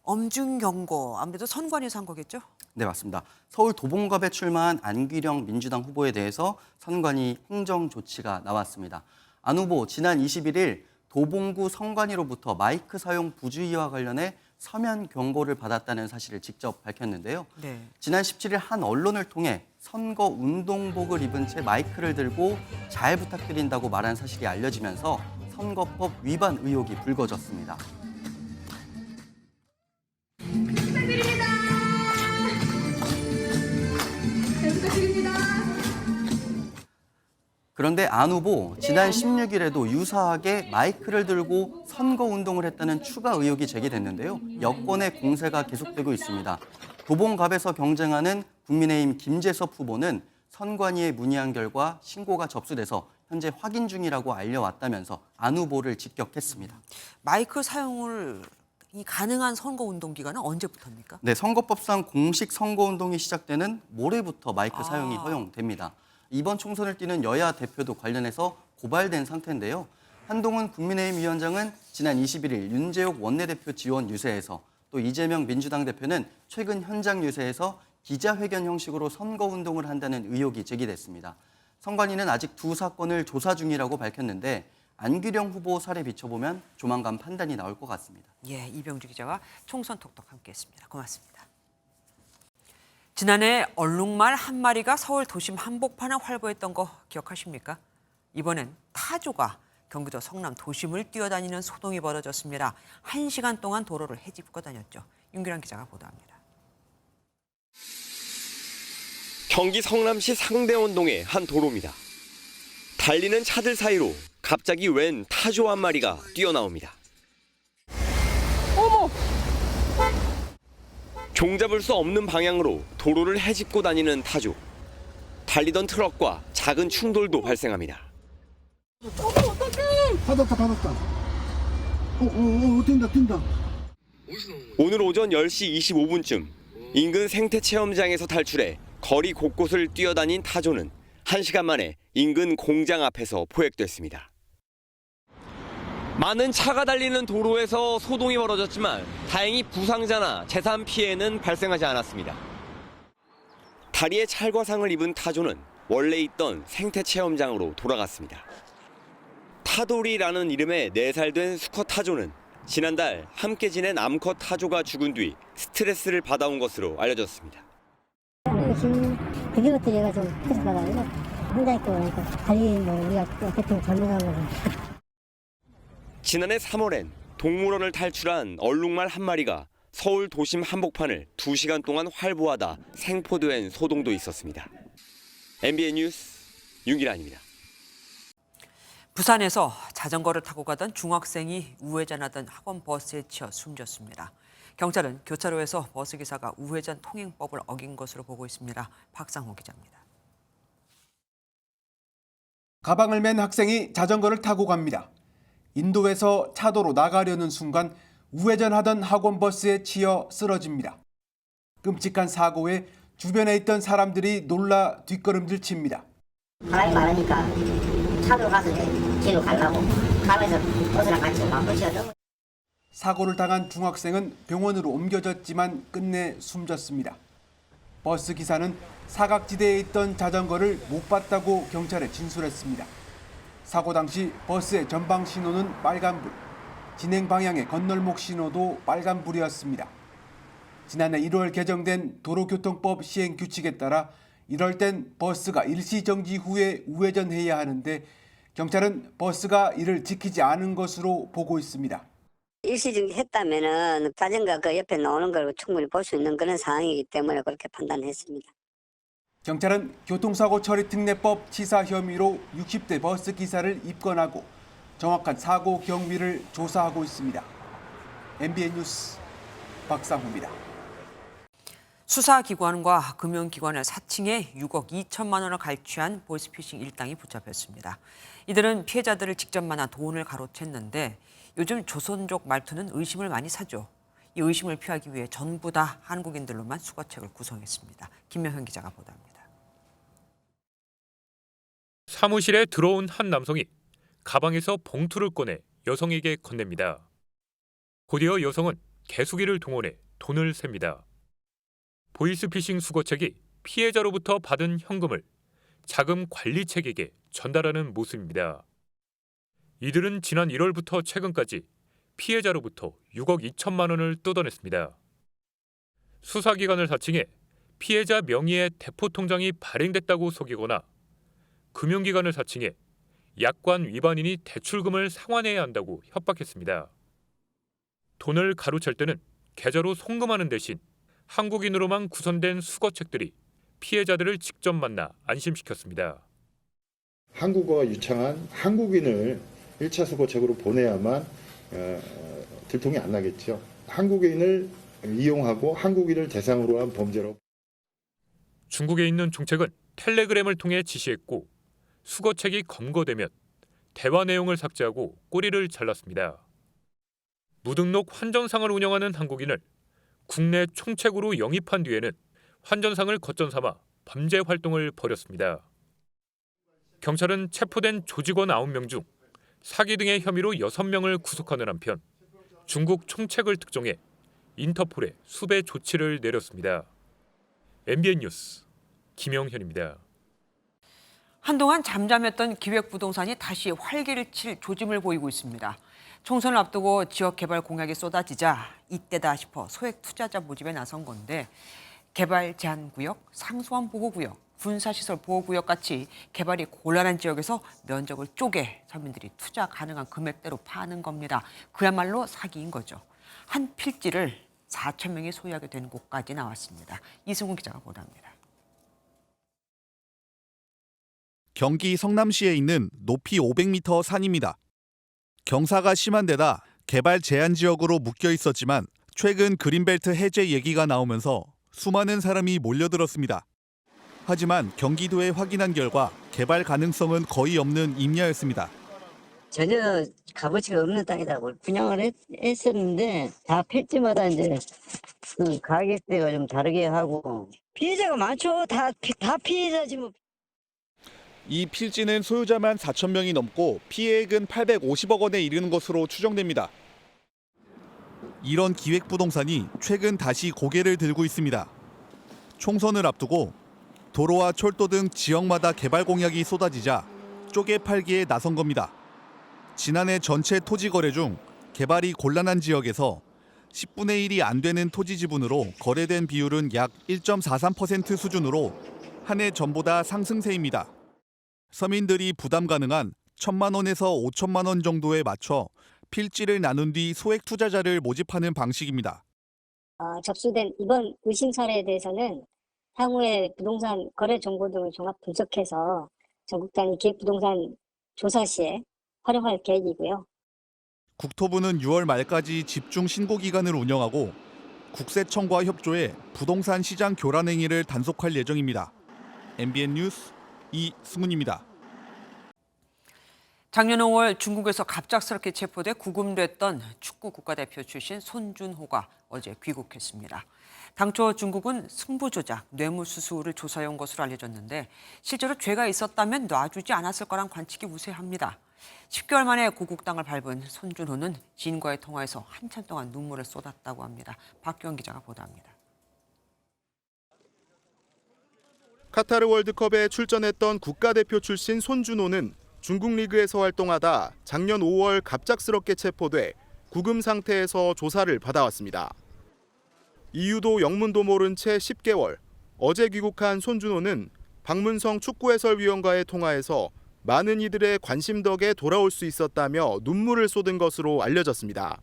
엄중 경고, 아무래도 선관위에서 한 거겠죠? 네, 맞습니다. 서울 도봉갑에 출마한 안규령 민주당 후보에 대해서 선관위 행정 조치가 나왔습니다. 안 후보 지난 21일 도봉구 선관위로부터 마이크 사용 부주의와 관련해 서면 경고를 받았다는 사실을 직접 밝혔는데요. 네. 지난 17일 한 언론을 통해 선거 운동복을 입은 채 마이크를 들고 잘 부탁드린다고 말한 사실이 알려지면서 선거법 위반 의혹이 불거졌습니다. 그런데 안 후보 지난 16일에도 유사하게 마이크를 들고 선거운동을 했다는 추가 의혹이 제기됐는데요. 여권의 공세가 계속되고 있습니다. 도봉갑에서 경쟁하는 국민의힘 김재섭 후보는 선관위에 문의한 결과 신고가 접수돼서 현재 확인 중이라고 알려왔다면서 안 후보를 직격했습니다. 마이크 사용을 가능한 선거운동 기간은 언제부터입니까? 네, 선거법상 공식 선거운동이 시작되는 모레부터 마이크 사용이 허용됩니다. 이번 총선을 뛰는 여야 대표도 관련해서 고발된 상태인데요. 한동훈 국민의힘 위원장은 지난 21일 윤재옥 원내대표 지원 유세에서 또 이재명 민주당 대표는 최근 현장 유세에서 기자회견 형식으로 선거운동을 한다는 의혹이 제기됐습니다. 선관위는 아직 두 사건을 조사 중이라고 밝혔는데 안규령 후보 사례 비춰보면 조만간 판단이 나올 것 같습니다. 예, 이병주 기자와 총선 톡톡 함께했습니다. 고맙습니다. 지난해 얼룩말 한 마리가 서울 도심 한복판을 활보했던 거 기억하십니까? 이번엔 타조가 경기도 성남 도심을 뛰어다니는 소동이 벌어졌습니다. 1시간 동안 도로를 헤집고 다녔죠. 윤규란 기자가 보도합니다. 경기 성남시 상대원동의 한 도로입니다. 달리는 차들 사이로 갑자기 웬 타조 한 마리가 뛰어나옵니다. 어머! 종잡을 수 없는 방향으로 도로를 헤집고 다니는 타조. 달리던 트럭과 작은 충돌도 발생합니다. 어떡해! 받았다. 뛴다. 오늘 오전 10시 25분쯤 인근 생태체험장에서 탈출해 거리 곳곳을 뛰어다닌 타조는 1시간 만에 인근 공장 앞에서 포획됐습니다. 많은 차가 달리는 도로에서 소동이 벌어졌지만 다행히 부상자나 재산 피해는 발생하지 않았습니다. 다리에 찰과상을 입은 타조는 원래 있던 생태체험장으로 돌아갔습니다. 타돌이라는 이름의 4살 된 수컷 타조는 지난달 함께 지낸 암컷 타조가 죽은 뒤 스트레스를 받아온 것으로 알려졌습니다. 지금 그제부터 얘가 좀 스트레스 받아요. 혼자 있고 그러니까 달리 우리가 대충 잘못하고. 지난해 3월엔 동물원을 탈출한 얼룩말 한 마리가 서울 도심 한복판을 2시간 동안 활보하다 생포된 소동도 있었습니다. MBN 뉴스 윤기란입니다. 부산에서 자전거를 타고 가던 중학생이 우회전하던 학원 버스에 치여 숨졌습니다. 경찰은 교차로에서 버스기사가 우회전 통행법을 어긴 것으로 보고 있습니다. 박상호 기자입니다. 가방을 맨 학생이 자전거를 타고 갑니다. 인도에서 차도로 나가려는 순간 우회전하던 학원 버스에 치여 쓰러집니다. 끔찍한 사고에 주변에 있던 사람들이 놀라 뒷걸음질 칩니다. 사람이 많으니까 차도로 가서 뒤로 가려고 가면서 버스랑 같이 막 부딪혀서. 사고를 당한 중학생은 병원으로 옮겨졌지만 끝내 숨졌습니다. 버스 기사는 사각지대에 있던 자전거를 못 봤다고 경찰에 진술했습니다. 사고 당시 버스의 전방 신호는 빨간불, 진행 방향의 건널목 신호도 빨간불이었습니다. 지난해 1월 개정된 도로교통법 시행 규칙에 따라 이럴 땐 버스가 일시정지 후에 우회전해야 하는데 경찰은 버스가 이를 지키지 않은 것으로 보고 있습니다. 일시정지 했다면은 자전거 그 옆에 나오는 걸 충분히 볼 수 있는 그런 상황이기 때문에 그렇게 판단했습니다. 경찰은 교통사고 처리 특례법 치사 혐의로 60대 버스 기사를 입건하고 정확한 사고 경위를 조사하고 있습니다. MBN 뉴스 박상호입니다. 수사기관과 금융기관을 사칭해 6억 2천만 원을 갈취한 보이스피싱 일당이 붙잡혔습니다. 이들은 피해자들을 직접 만나 돈을 가로챘는데 요즘 조선족 말투는 의심을 많이 사죠. 이 의심을 피하기 위해 전부 다 한국인들로만 수거책을 구성했습니다. 김명현 기자가 보도합니다. 사무실에 들어온 한 남성이 가방에서 봉투를 꺼내 여성에게 건넵니다. 곧이어 여성은 개수기를 동원해 돈을 셉니다. 보이스피싱 수거책이 피해자로부터 받은 현금을 자금 관리책에게 전달하는 모습입니다. 이들은 지난 1월부터 최근까지 피해자로부터 6억 2천만 원을 뜯어냈습니다. 수사기관을 사칭해 피해자 명의의 대포통장이 발행됐다고 속이거나 금융기관을 사칭해 약관 위반인이 대출금을 상환해야 한다고 협박했습니다. 돈을 가로챌 때는 계좌로 송금하는 대신 한국인으로만 구성된 수거책들이 피해자들을 직접 만나 안심시켰습니다. 한국어가 유창한 한국인을 1차 수거책으로 보내야만 들통이 안 나겠죠. 한국인을 이용하고 한국인을 대상으로 한 범죄로. 중국에 있는 종책은 텔레그램을 통해 지시했고 수거책이 검거되면 대화 내용을 삭제하고 꼬리를 잘랐습니다. 무등록 환전상을 운영하는 한국인을 국내 총책으로 영입한 뒤에는 환전상을 거점 삼아 범죄 활동을 벌였습니다. 경찰은 체포된 조직원 9명 중 사기 등의 혐의로 6명을 구속하는 한편 중국 총책을 특정해 인터폴에 수배 조치를 내렸습니다. MBN 뉴스 김영현입니다. 한동안 잠잠했던 기획부동산이 다시 활기를 칠 조짐을 보이고 있습니다. 총선을 앞두고 지역 개발 공약이 쏟아지자 이때다 싶어 소액 투자자 모집에 나선 건데 개발 제한 구역, 상수원 보호구역, 군사시설 보호구역 같이 개발이 곤란한 지역에서 면적을 쪼개 서민들이 투자 가능한 금액대로 파는 겁니다. 그야말로 사기인 거죠. 한 필지를 4천 명이 소유하게 된 곳까지 나왔습니다. 이승훈 기자가 보도합니다. 경기 성남시에 있는 높이 500m 산입니다. 경사가 심한 데다 개발 제한 지역으로 묶여 있었지만 최근 그린벨트 해제 얘기가 나오면서 수많은 사람이 몰려들었습니다. 하지만 경기도에 확인한 결과 개발 가능성은 거의 없는 임야였습니다. 전혀 값어치가 없는 땅이라고 분양을 했었는데 다 필지마다 이제 그 가격대가 좀 다르게 하고 피해자가 많죠. 다 피해자지 뭐. 이 필지는 소유자만 4천 명이 넘고 피해액은 850억 원에 이르는 것으로 추정됩니다. 이런 기획부동산이 최근 다시 고개를 들고 있습니다. 총선을 앞두고 도로와 철도 등 지역마다 개발 공약이 쏟아지자 쪼개 팔기에 나선 겁니다. 지난해 전체 토지 거래 중 개발이 곤란한 지역에서 10분의 1이 안 되는 토지 지분으로 거래된 비율은 약 1.43% 수준으로 한 해 전보다 상승세입니다. 서민들이 부담 가능한 1,000만 원에서 5천만 원 정도에 맞춰 필지를 나눈 뒤 소액 투자자를 모집하는 방식입니다. 접수된 이번 의심 사례에 대해서는 향후에 부동산 거래 정보 등을 종합 분석해서 전국 단위 기획부동산 조사 시에 활용할 계획이고요. 국토부는 6월 말까지 집중 신고 기간을 운영하고 국세청과 협조해 부동산 시장 교란 행위를 단속할 예정입니다. MBN 뉴스 이승훈입니다. 작년 5월 중국에서 갑작스럽게 체포돼 구금됐던 축구 국가대표 출신 손준호가 어제 귀국했습니다. 당초 중국은 승부조작, 뇌물수수를 조사해온 것으로 알려졌는데 실제로 죄가 있었다면 놔주지 않았을 거란 관측이 우세합니다. 10개월 만에 고국당을 밟은 손준호는 지인과의 통화에서 한참 동안 눈물을 쏟았다고 합니다. 박규원 기자가 보도합니다. 카타르 월드컵에 출전했던 국가대표 출신 손준호는 중국 리그에서 활동하다 작년 5월 갑작스럽게 체포돼 구금 상태에서 조사를 받아왔습니다. 이유도 영문도 모른 채 10개월, 어제 귀국한 손준호는 박문성 축구해설위원과의 통화에서 많은 이들의 관심 덕에 돌아올 수 있었다며 눈물을 쏟은 것으로 알려졌습니다.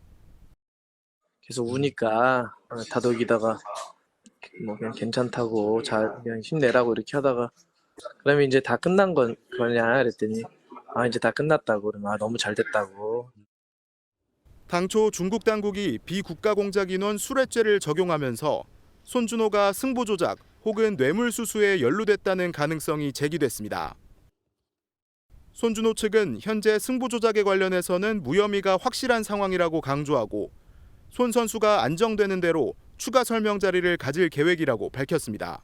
계속 우니까 다독이다가 뭐 그냥 괜찮다고 잘 그냥 힘내라고 이렇게 하다가 그러면 이제 다 끝난 거냐 그랬더니 이제 다 끝났다고 그러면 너무 잘 됐다고. 당초 중국 당국이 비국가 공작 인원 수뢰죄를 적용하면서 손준호가 승부 조작 혹은 뇌물수수에 연루됐다는 가능성이 제기됐습니다. 손준호 측은 현재 승부 조작에 관련해서는 무혐의가 확실한 상황이라고 강조하고 손 선수가 안정되는 대로 추가 설명 자리를 가질 계획이라고 밝혔습니다.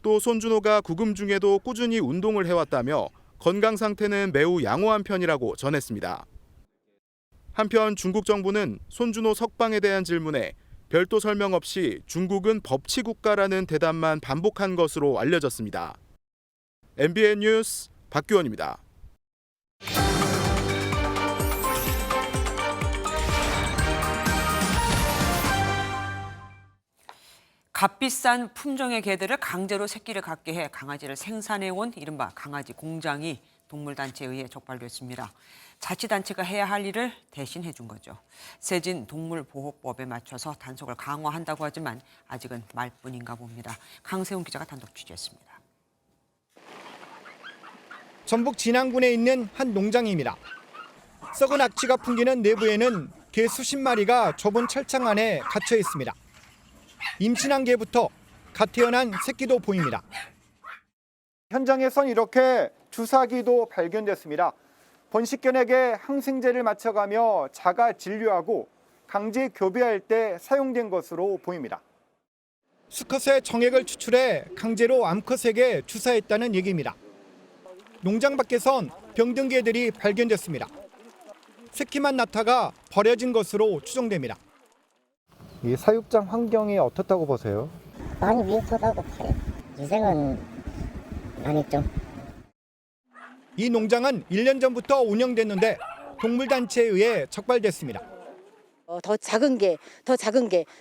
또 손준호가 구금 중에도 꾸준히 운동을 해왔다며 건강 상태는 매우 양호한 편이라고 전했습니다. 한편 중국 정부는 손준호 석방에 대한 질문에 별도 설명 없이 중국은 법치 국가라는 대답만 반복한 것으로 알려졌습니다. MBN 뉴스 박규원입니다. 값비싼 품종의 개들을 강제로 새끼를 갖게 해 강아지를 생산해온 이른바 강아지 공장이 동물단체에 의해 적발됐습니다. 자치단체가 해야 할 일을 대신 해준 거죠. 새진 동물보호법에 맞춰서 단속을 강화한다고 하지만 아직은 말뿐인가 봅니다. 강세훈 기자가 단독 취재했습니다. 전북 진안군에 있는 한 농장입니다. 썩은 악취가 풍기는 내부에는 개 수십 마리가 좁은 철창 안에 갇혀 있습니다. 임신한 개부터 갓 태어난 새끼도 보입니다. 현장에선 이렇게 주사기도 발견됐습니다. 번식견에게 항생제를 맞춰가며 자가 진료하고 강제 교배할 때 사용된 것으로 보입니다. 수컷의 정액을 추출해 강제로 암컷에게 주사했다는 얘기입니다. 농장 밖에선 병든 개들이 발견됐습니다. 새끼만 낳다가 버려진 것으로 추정됩니다. 이 사육장 환경이 어떻다고 보세요? 많이 위험하다고 봐요. 인생은 많이 좀. 이 농장은 1년 전부터 운영됐는데 동물단체에 의해 적발됐습니다. 더 작은 개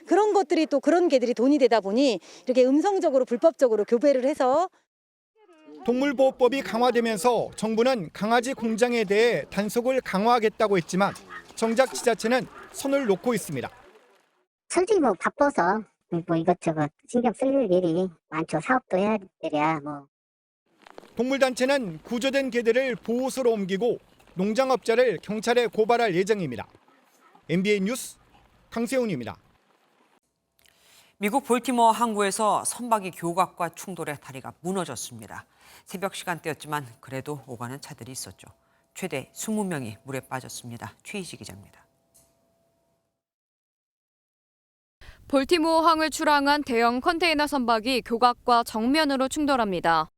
그런 것들이 또 그런 개들이 돈이 되다 보니 이렇게 음성적으로 불법적으로 교배를 해서 동물보호법이 강화되면서 정부는 강아지 공장에 대해 단속을 강화하겠다고 했지만 정작 지자체는 손을 놓고 있습니다. 솔직히 바빠서 이것저것 신경 쓸 일이 많죠. 사업도 해야 되랴 동물단체는 구조된 개들을 보호소로 옮기고 농장업자를 경찰에 고발할 예정입니다. MBN 뉴스 강세훈입니다. 미국 볼티모어 항구에서 선박이 교각과 충돌해 다리가 무너졌습니다. 새벽 시간대였지만 그래도 오가는 차들이 있었죠. 최대 20명이 물에 빠졌습니다. 최희지 기자입니다. 볼티모어 항을 출항한 대형 컨테이너 선박이 교각과 정면으로 충돌합니다.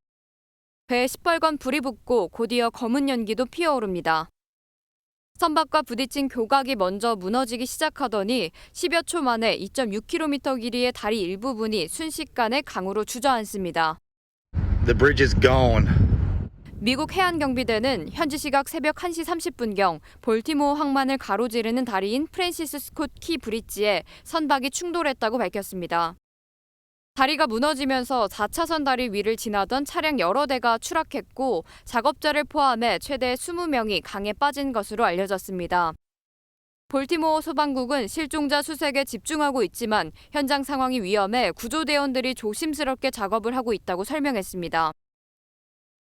배에 시뻘건 불이 붙고 곧이어 검은 연기도 피어오릅니다. 선박과 부딪힌 교각이 먼저 무너지기 시작하더니 10여 초 만에 2.6km 길이의 다리 일부분이 순식간에 강으로 주저앉습니다. The bridge is gone. 미국 해안경비대는 현지 시각 새벽 1시 30분경 볼티모어 항만을 가로지르는 다리인 프랜시스 스콧 키 브릿지에 선박이 충돌했다고 밝혔습니다. 다리가 무너지면서 4차선 다리 위를 지나던 차량 여러 대가 추락했고 작업자를 포함해 최대 20명이 강에 빠진 것으로 알려졌습니다. 볼티모어 소방국은 실종자 수색에 집중하고 있지만 현장 상황이 위험해 구조대원들이 조심스럽게 작업을 하고 있다고 설명했습니다.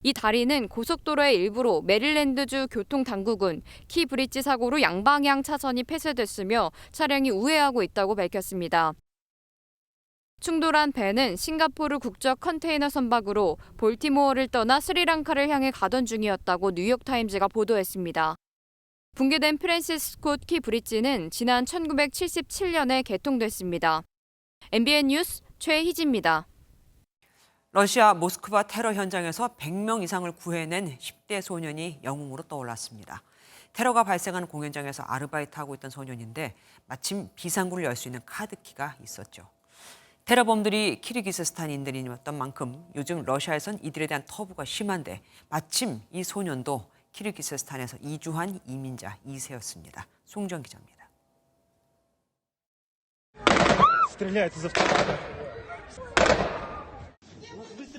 이 다리는 고속도로의 일부로 메릴랜드주 교통당국은 키 브릿지 사고로 양방향 차선이 폐쇄됐으며 차량이 우회하고 있다고 밝혔습니다. 충돌한 배는 싱가포르 국적 컨테이너 선박으로 볼티모어를 떠나 스리랑카를 향해 가던 중이었다고 뉴욕타임즈가 보도했습니다. 붕괴된 프랜시스 스콧 키 브릿지는 지난 1977년에 개통됐습니다. MBN 뉴스 최희지입니다. 러시아 모스크바 테러 현장에서 100명 이상을 구해낸 10대 소년이 영웅으로 떠올랐습니다. 테러가 발생한 공연장에서 아르바이트하고 있던 소년인데 마침 비상구를 열 수 있는 카드키가 있었죠. 테러범들이 키르기스스탄인들이었던 만큼 요즘 러시아에선 이들에 대한 터부가 심한데 마침 이 소년도 키르기스스탄에서 이주한 이민자 2세였습니다. 송정 기자입니다.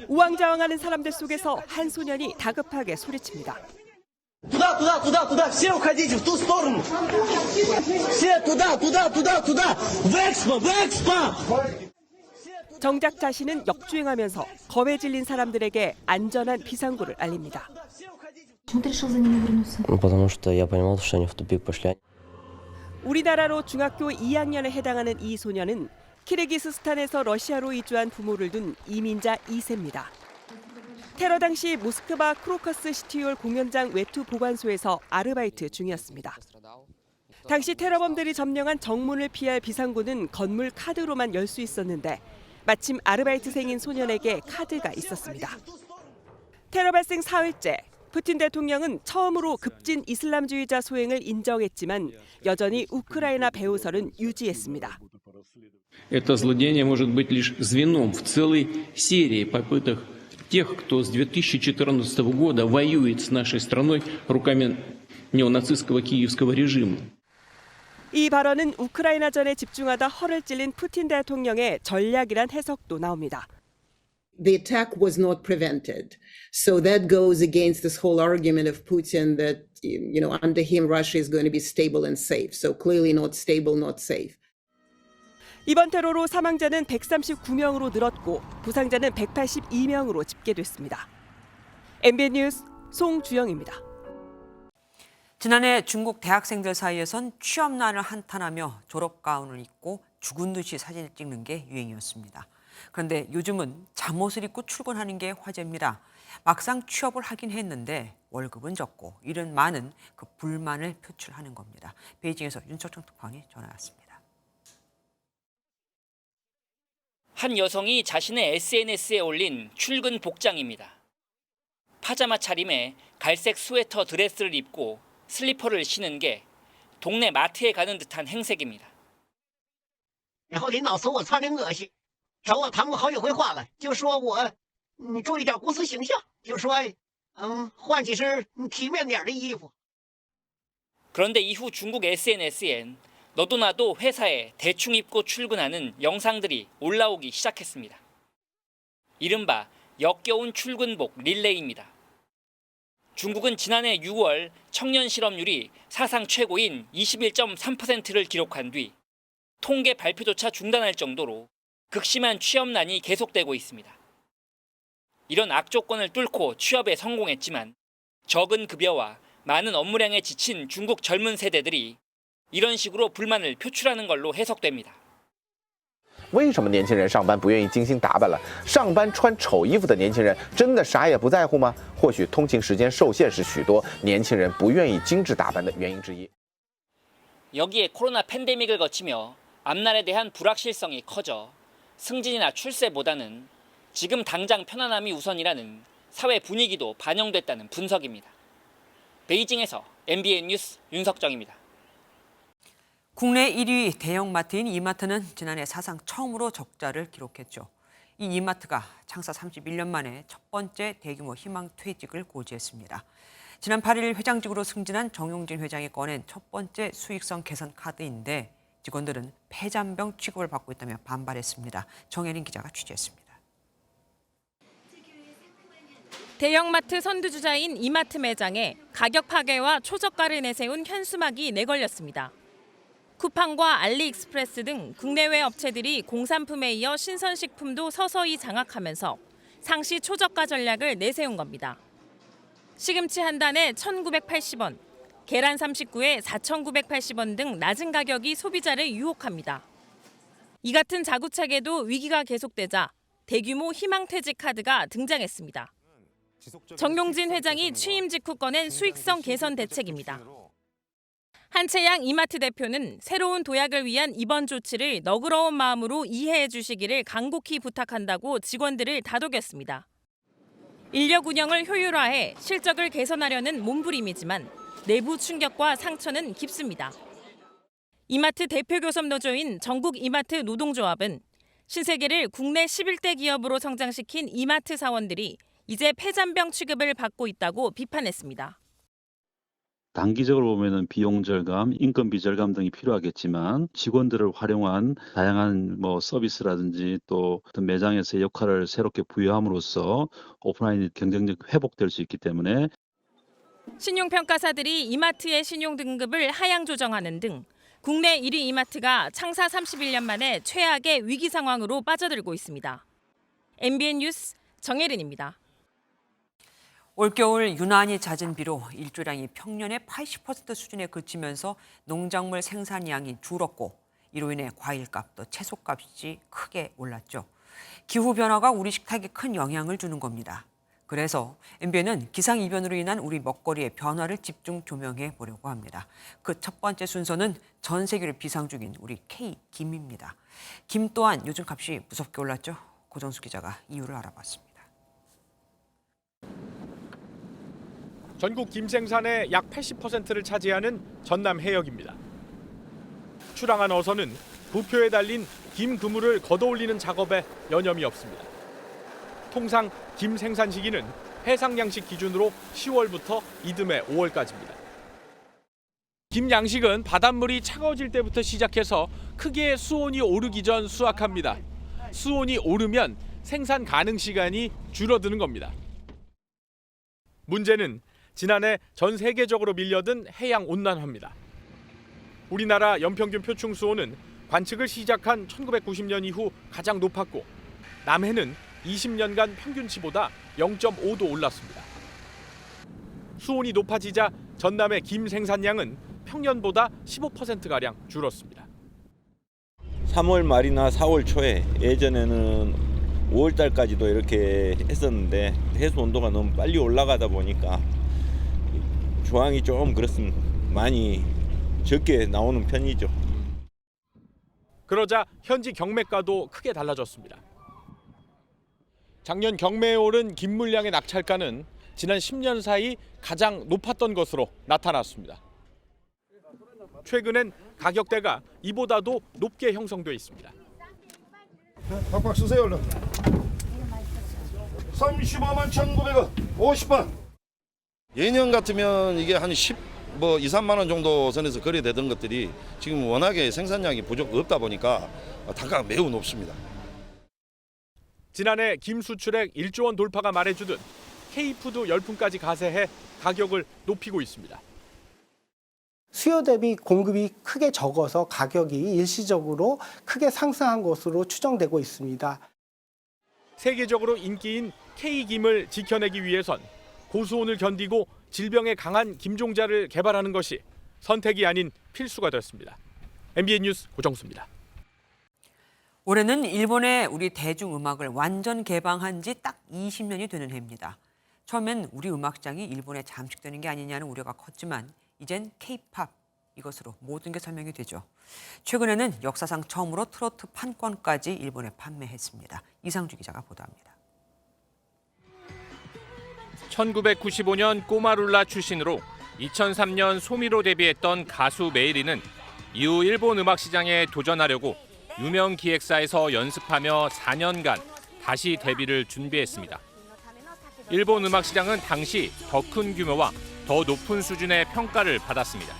우왕좌왕하는 사람들 속에서 한 소년이 다급하게 소리칩니다. 정작 자신은 역주행하면서 검에 질린 사람들에게 안전한 비상구를 알립니다. 우리나라로 중학교 2학년에 해당하는 이 소년은 키르기스스탄에서 러시아로 이주한 부모를 둔 이민자 2세입니다. 테러 당시 모스크바 크로커스 시티홀 공연장 외투 보관소에서 아르바이트 중이었습니다. 당시 테러범들이 점령한 정문을 피할 비상구는 건물 카드로만 열 수 있었는데 마침 아르바이트생인 소년에게 카드가 있었습니다. 테러 발생 4일째, 푸틴 대통령은 처음으로 급진 이슬람주의자 소행을 인정했지만 여전히 우크라이나 배후설은 유지했습니다. Это злодеяние может быть лишь звеном в целой серии попыток тех, кто с 2014 года воюет с нашей страной руками неонацистского киевского режима. 이 발언은 우크라이나전에 집중하다 허를 찔린 푸틴 대통령의 전략이란 해석도 나옵니다. The attack was not prevented. So that goes against this whole argument of Putin that, under him Russia is going to be stable and safe. So clearly not stable, not safe. 이번 테러로 사망자는 139명으로 늘었고 부상자는 182명으로 집계됐습니다. MBN 뉴스 송주영입니다. 지난해 중국 대학생들 사이에선 취업난을 한탄하며 졸업가운을 입고 죽은 듯이 사진을 찍는 게 유행이었습니다. 그런데 요즘은 잠옷을 입고 출근하는 게 화제입니다. 막상 취업을 하긴 했는데 월급은 적고 이런 많은 그 불만을 표출하는 겁니다. 베이징에서 윤석정 특파원이 전화 왔습니다. 한 여성이 자신의 SNS에 올린 출근 복장입니다. 파자마 차림에 갈색 스웨터 드레스를 입고 슬리퍼를 신은 게 동네 마트에 가는 듯한 행색입니다. 然后领导说我穿得恶心，找我谈过好几回话了，就说我注意点公司形象，就说换几身体面点的衣服。 그런데 이후 중국 SNS엔 너도 나도 회사에 대충 입고 출근하는 영상들이 올라오기 시작했습니다. 이른바 역겨운 출근복 릴레이입니다. 중국은 지난해 6월 청년 실업률이 사상 최고인 21.3%를 기록한 뒤 통계 발표조차 중단할 정도로 극심한 취업난이 계속되고 있습니다. 이런 악조건을 뚫고 취업에 성공했지만 적은 급여와 많은 업무량에 지친 중국 젊은 세대들이 이런 식으로 불만을 표출하는 걸로 해석됩니다. 为什么年轻人上班不愿意精心打扮了？上班穿丑衣服的年轻人真的啥也不在乎吗？或许通勤时间受限是许多年轻人不愿意精致打扮的原因之一。 여기에 코로나 팬데믹을 거치며 앞날에 대한 불확실성이 커져 승진이나 출세보다는 지금 당장 편안함이 우선이라는 사회 분위기도 반영됐다는 분석입니다. 베이징에서 MBN 뉴스 윤석정입니다. 국내 1위 대형마트인 이마트는 지난해 사상 처음으로 적자를 기록했죠. 이 이마트가 창사 31년 만에 첫 번째 대규모 희망퇴직을 고지했습니다. 지난 8일 회장직으로 승진한 정용진 회장이 꺼낸 첫 번째 수익성 개선 카드인데 직원들은 폐잔병 취급을 받고 있다며 반발했습니다. 정혜린 기자가 취재했습니다. 대형마트 선두주자인 이마트 매장에 가격 파괴와 초저가를 내세운 현수막이 내걸렸습니다. 쿠팡과 알리익스프레스 등 국내외 업체들이 공산품에 이어 신선식품도 서서히 장악하면서 상시 초저가 전략을 내세운 겁니다. 시금치 한 단에 1,980원, 계란 39에 4,980원 등 낮은 가격이 소비자를 유혹합니다. 이 같은 자구책에도 위기가 계속되자 대규모 희망퇴직 카드가 등장했습니다. 정용진 회장이 취임 직후 꺼낸 수익성 개선 대책입니다. 한채양 이마트 대표는 새로운 도약을 위한 이번 조치를 너그러운 마음으로 이해해 주시기를 간곡히 부탁한다고 직원들을 다독였습니다. 인력 운영을 효율화해 실적을 개선하려는 몸부림이지만 내부 충격과 상처는 깊습니다. 이마트 대표 교섭 노조인 전국 이마트 노동조합은 신세계를 국내 11대 기업으로 성장시킨 이마트 사원들이 이제 폐잔병 취급을 받고 있다고 비판했습니다. 단기적으로 보면은 비용 절감, 인건비 절감 등이 필요하겠지만 직원들을 활용한 다양한 서비스라든지 또 어떤 매장에서의 역할을 새롭게 부여함으로써 오프라인이 경쟁력 회복될 수 있기 때문에 신용평가사들이 이마트의 신용 등급을 하향 조정하는 등 국내 1위 이마트가 창사 31년 만에 최악의 위기 상황으로 빠져들고 있습니다. MBN 뉴스 정혜린입니다. 올겨울 유난히 잦은 비로 일조량이 평년의 80% 수준에 그치면서 농작물 생산량이 줄었고 이로 인해 과일값도 채소값이 크게 올랐죠. 기후변화가 우리 식탁에 큰 영향을 주는 겁니다. 그래서 MBN은 기상이변으로 인한 우리 먹거리의 변화를 집중 조명해 보려고 합니다. 그 첫 번째 순서는 전 세계를 비상 중인 우리 K김입니다. 김 또한 요즘 값이 무섭게 올랐죠. 고정수 기자가 이유를 알아봤습니다. 전국 김 생산의 약 80%를 차지하는 전남 해역입니다. 출항한 어선은 부표에 달린 김 그물을 걷어올리는 작업에 여념이 없습니다. 통상 김 생산 시기는 해상 양식 기준으로 10월부터 이듬해 5월까지입니다. 김 양식은 바닷물이 차가워질 때부터 시작해서 크게 수온이 오르기 전 수확합니다. 수온이 오르면 생산 가능 시간이 줄어드는 겁니다. 문제는 지난해 전 세계적으로 밀려든 해양 온난화입니다. 우리나라 연평균 표충 수온은 관측을 시작한 1990년 이후 가장 높았고 남해는 20년간 평균치보다 0.5도 올랐습니다. 수온이 높아지자 전남의 김 생산량은 평년보다 15%가량 줄었습니다. 3월 말이나 4월 초에 예전에는 5월 달까지도 이렇게 했었는데 해수 온도가 너무 빨리 올라가다 보니까 조항이 좀 그렇습니다. 많이 적게 나오는 편이죠. 그러자 현지 경매가도 크게 달라졌습니다. 작년 경매에 오른 김 물량의 낙찰가는 지난 10년 사이 가장 높았던 것으로 나타났습니다. 최근엔 가격대가 이보다도 높게 형성돼 있습니다. 박박 쓰세요 얼른. 35만 1,900원 50원. 예년 같으면 이게 한 2, 3만 원 정도 선에서 거래되던 것들이 지금 워낙에 생산량이 없다 보니까 단가가 매우 높습니다. 지난해 김 수출액 1조 원 돌파가 말해주듯 K푸드 열풍까지 가세해 가격을 높이고 있습니다. 수요 대비 공급이 크게 적어서 가격이 일시적으로 크게 상승한 것으로 추정되고 있습니다. 세계적으로 인기인 K김을 지켜내기 위해선 고수온을 견디고 질병에 강한 김종자를 개발하는 것이 선택이 아닌 필수가 됐습니다. MBN 뉴스 고정수입니다. 올해는 일본의 우리 대중음악을 완전 개방한 지 딱 20년이 되는 해입니다. 처음엔 우리 음악장이 일본에 잠식되는 게 아니냐는 우려가 컸지만 이젠 K-팝 이것으로 모든 게 설명이 되죠. 최근에는 역사상 처음으로 트로트 판권까지 일본에 판매했습니다. 이상주 기자가 보도합니다. 1995년 꼬마룰라 출신으로 2003년 소미로 데뷔했던 가수 메이리는 이후 일본 음악 시장에 도전하려고 유명 기획사에서 연습하며 4년간 다시 데뷔를 준비했습니다. 일본 음악 시장은 당시 더 큰 규모와 더 높은 수준의 평가를 받았습니다.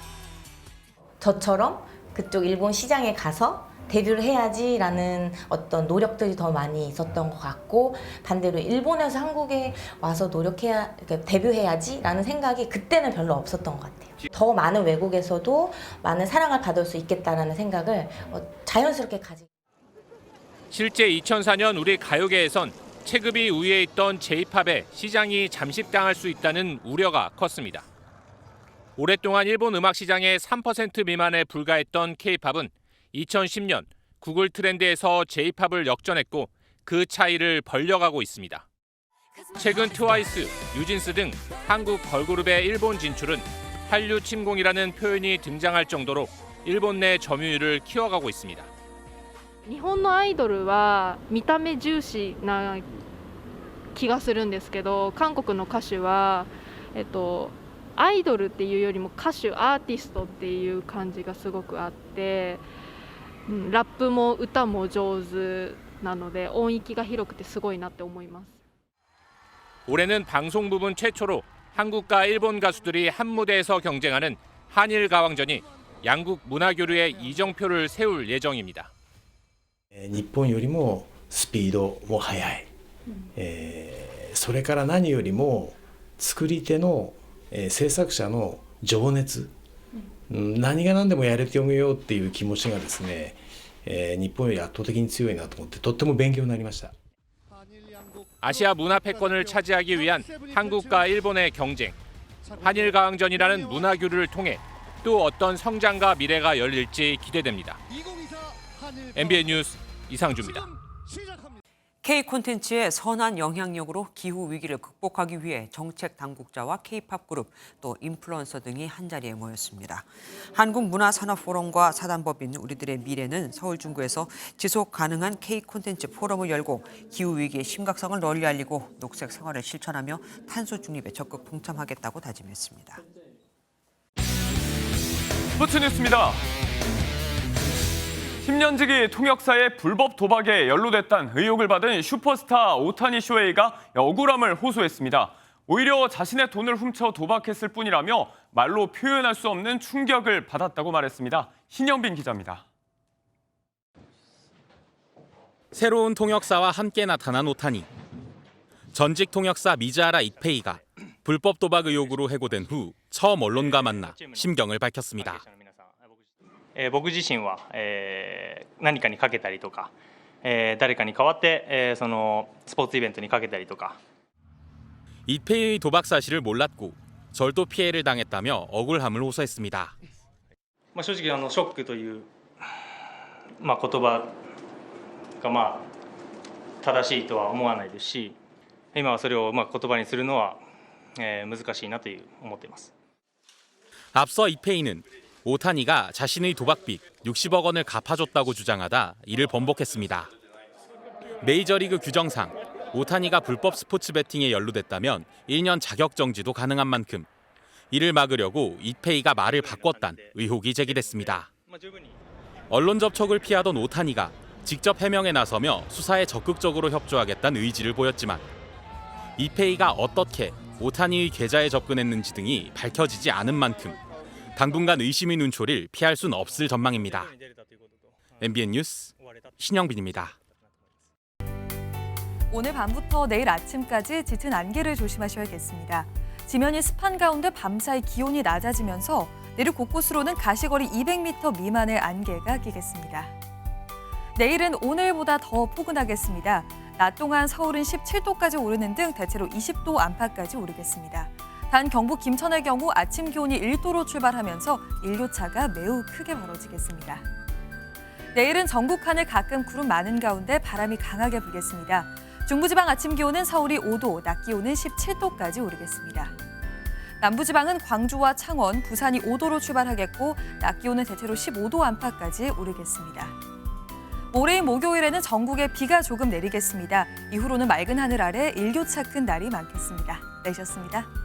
저처럼 그쪽 일본 시장에 가서 데뷔를 해야지라는 어떤 노력들이 더 많이 있었던 것 같고 반대로 일본에서 한국에 와서 노력해야 데뷔해야지라는 생각이 그때는 별로 없었던 것 같아요. 더 많은 외국에서도 많은 사랑을 받을 수 있겠다라는 생각을 자연스럽게 가지고. 실제 2004년 우리 가요계에선 체급이 우위에 있던 J-팝에 시장이 잠식당할 수 있다는 우려가 컸습니다. 오랫동안 일본 음악 시장의 3% 미만에 불과했던 K-팝은 2010년 구글 트렌드에서 J-팝을 역전했고 그 차이를 벌려가고 있습니다. 최근 트와이스, 뉴진스 등 한국 걸그룹의 일본 진출은 한류 침공이라는 표현이 등장할 정도로 일본 내 점유율을 키워가고 있습니다. 日本のアイドルは見た目重視な気がするんですけど、韓国の歌手はアイドルっていうよりも歌手アーティストっていう感じがすごくあって、ラップも歌も上手なので音域が広くてすごいなって思います。 올해는 방송 부분 최초로 한국과 일본 가수들이 한 무대에서 경쟁하는 한일 가왕전이 양국 문화교류의 이정표를 세울 예정입니다. 日本よりもスピードも速い、それから何よりも作り手の、制作者の情熱、何が何でもやれてようっていう気持ちがですね、日本より圧倒的に強いなと思ってとっても勉強になりました。 아시아 문화 패권을 차지하기 위한 한국과 일본의 경쟁, 한일 가왕전이라는 문화교류를 통해 또 어떤 성장과 미래가 열릴지 기대됩니다. MBN 뉴스 이상주입니다. K 콘텐츠의 선한 영향력으로 기후 위기를 극복하기 위해 정책 당국자와 K-팝 그룹 또 인플루언서 등이 한자리에 모였습니다. 한국문화산업포럼과 사단법인 우리들의 미래는 서울 중구에서 지속 가능한 K 콘텐츠 포럼을 열고 기후 위기의 심각성을 널리 알리고 녹색 생활을 실천하며 탄소 중립에 적극 동참하겠다고 다짐했습니다. 스포츠 뉴스입니다. 10년지기 통역사의 불법 도박에 연루됐다는 의혹을 받은 슈퍼스타 오타니 쇼헤이가 억울함을 호소했습니다. 오히려 자신의 돈을 훔쳐 도박했을 뿐이라며 말로 표현할 수 없는 충격을 받았다고 말했습니다. 신영빈 기자입니다. 새로운 통역사와 함께 나타난 오타니. 전직 통역사 미즈하라 이페이가 불법 도박 의혹으로 해고된 후 처음 언론과 만나 심경을 밝혔습니다. 僕自身は、何かにかけたりとか、誰かに代わって、そのスポーツイベントにかけたりとか。 이페이의 도박 사실을 몰랐고 절도 피해를 당했다며 억울함을 호소했습니다. 正直ショックという、言葉が正しいとは思わないですし、今はそれを言葉にするのは、難しいなと思っています。 앞서 이페이는 오타니가 자신의 도박빚 60억 원을 갚아줬다고 주장하다 이를 번복했습니다. 메이저리그 규정상 오타니가 불법 스포츠 베팅에 연루됐다면 1년 자격 정지도 가능한 만큼 이를 막으려고 이페이가 말을 바꿨다는 의혹이 제기됐습니다. 언론 접촉을 피하던 오타니가 직접 해명에 나서며 수사에 적극적으로 협조하겠다는 의지를 보였지만 이페이가 어떻게 오타니의 계좌에 접근했는지 등이 밝혀지지 않은 만큼 당분간 의심의 눈초리를 피할 수는 없을 전망입니다. MBN 뉴스 신영빈입니다. 오늘 밤부터 내일 아침까지 짙은 안개를 조심하셔야겠습니다. 지면이 습한 가운데 밤사이 기온이 낮아지면서 내륙 곳곳으로는 가시거리 200m 미만의 안개가 끼겠습니다. 내일은 오늘보다 더 포근하겠습니다. 낮 동안 서울은 17도까지 오르는 등 대체로 20도 안팎까지 오르겠습니다. 단 경북 김천의 경우 아침 기온이 1도로 출발하면서 일교차가 매우 크게 벌어지겠습니다. 내일은 전국 하늘 가끔 구름 많은 가운데 바람이 강하게 불겠습니다. 중부지방 아침 기온은 서울이 5도, 낮 기온은 17도까지 오르겠습니다. 남부지방은 광주와 창원, 부산이 5도로 출발하겠고 낮 기온은 대체로 15도 안팎까지 오르겠습니다. 모레인 목요일에는 전국에 비가 조금 내리겠습니다. 이후로는 맑은 하늘 아래 일교차 큰 날이 많겠습니다. 내셨습니다.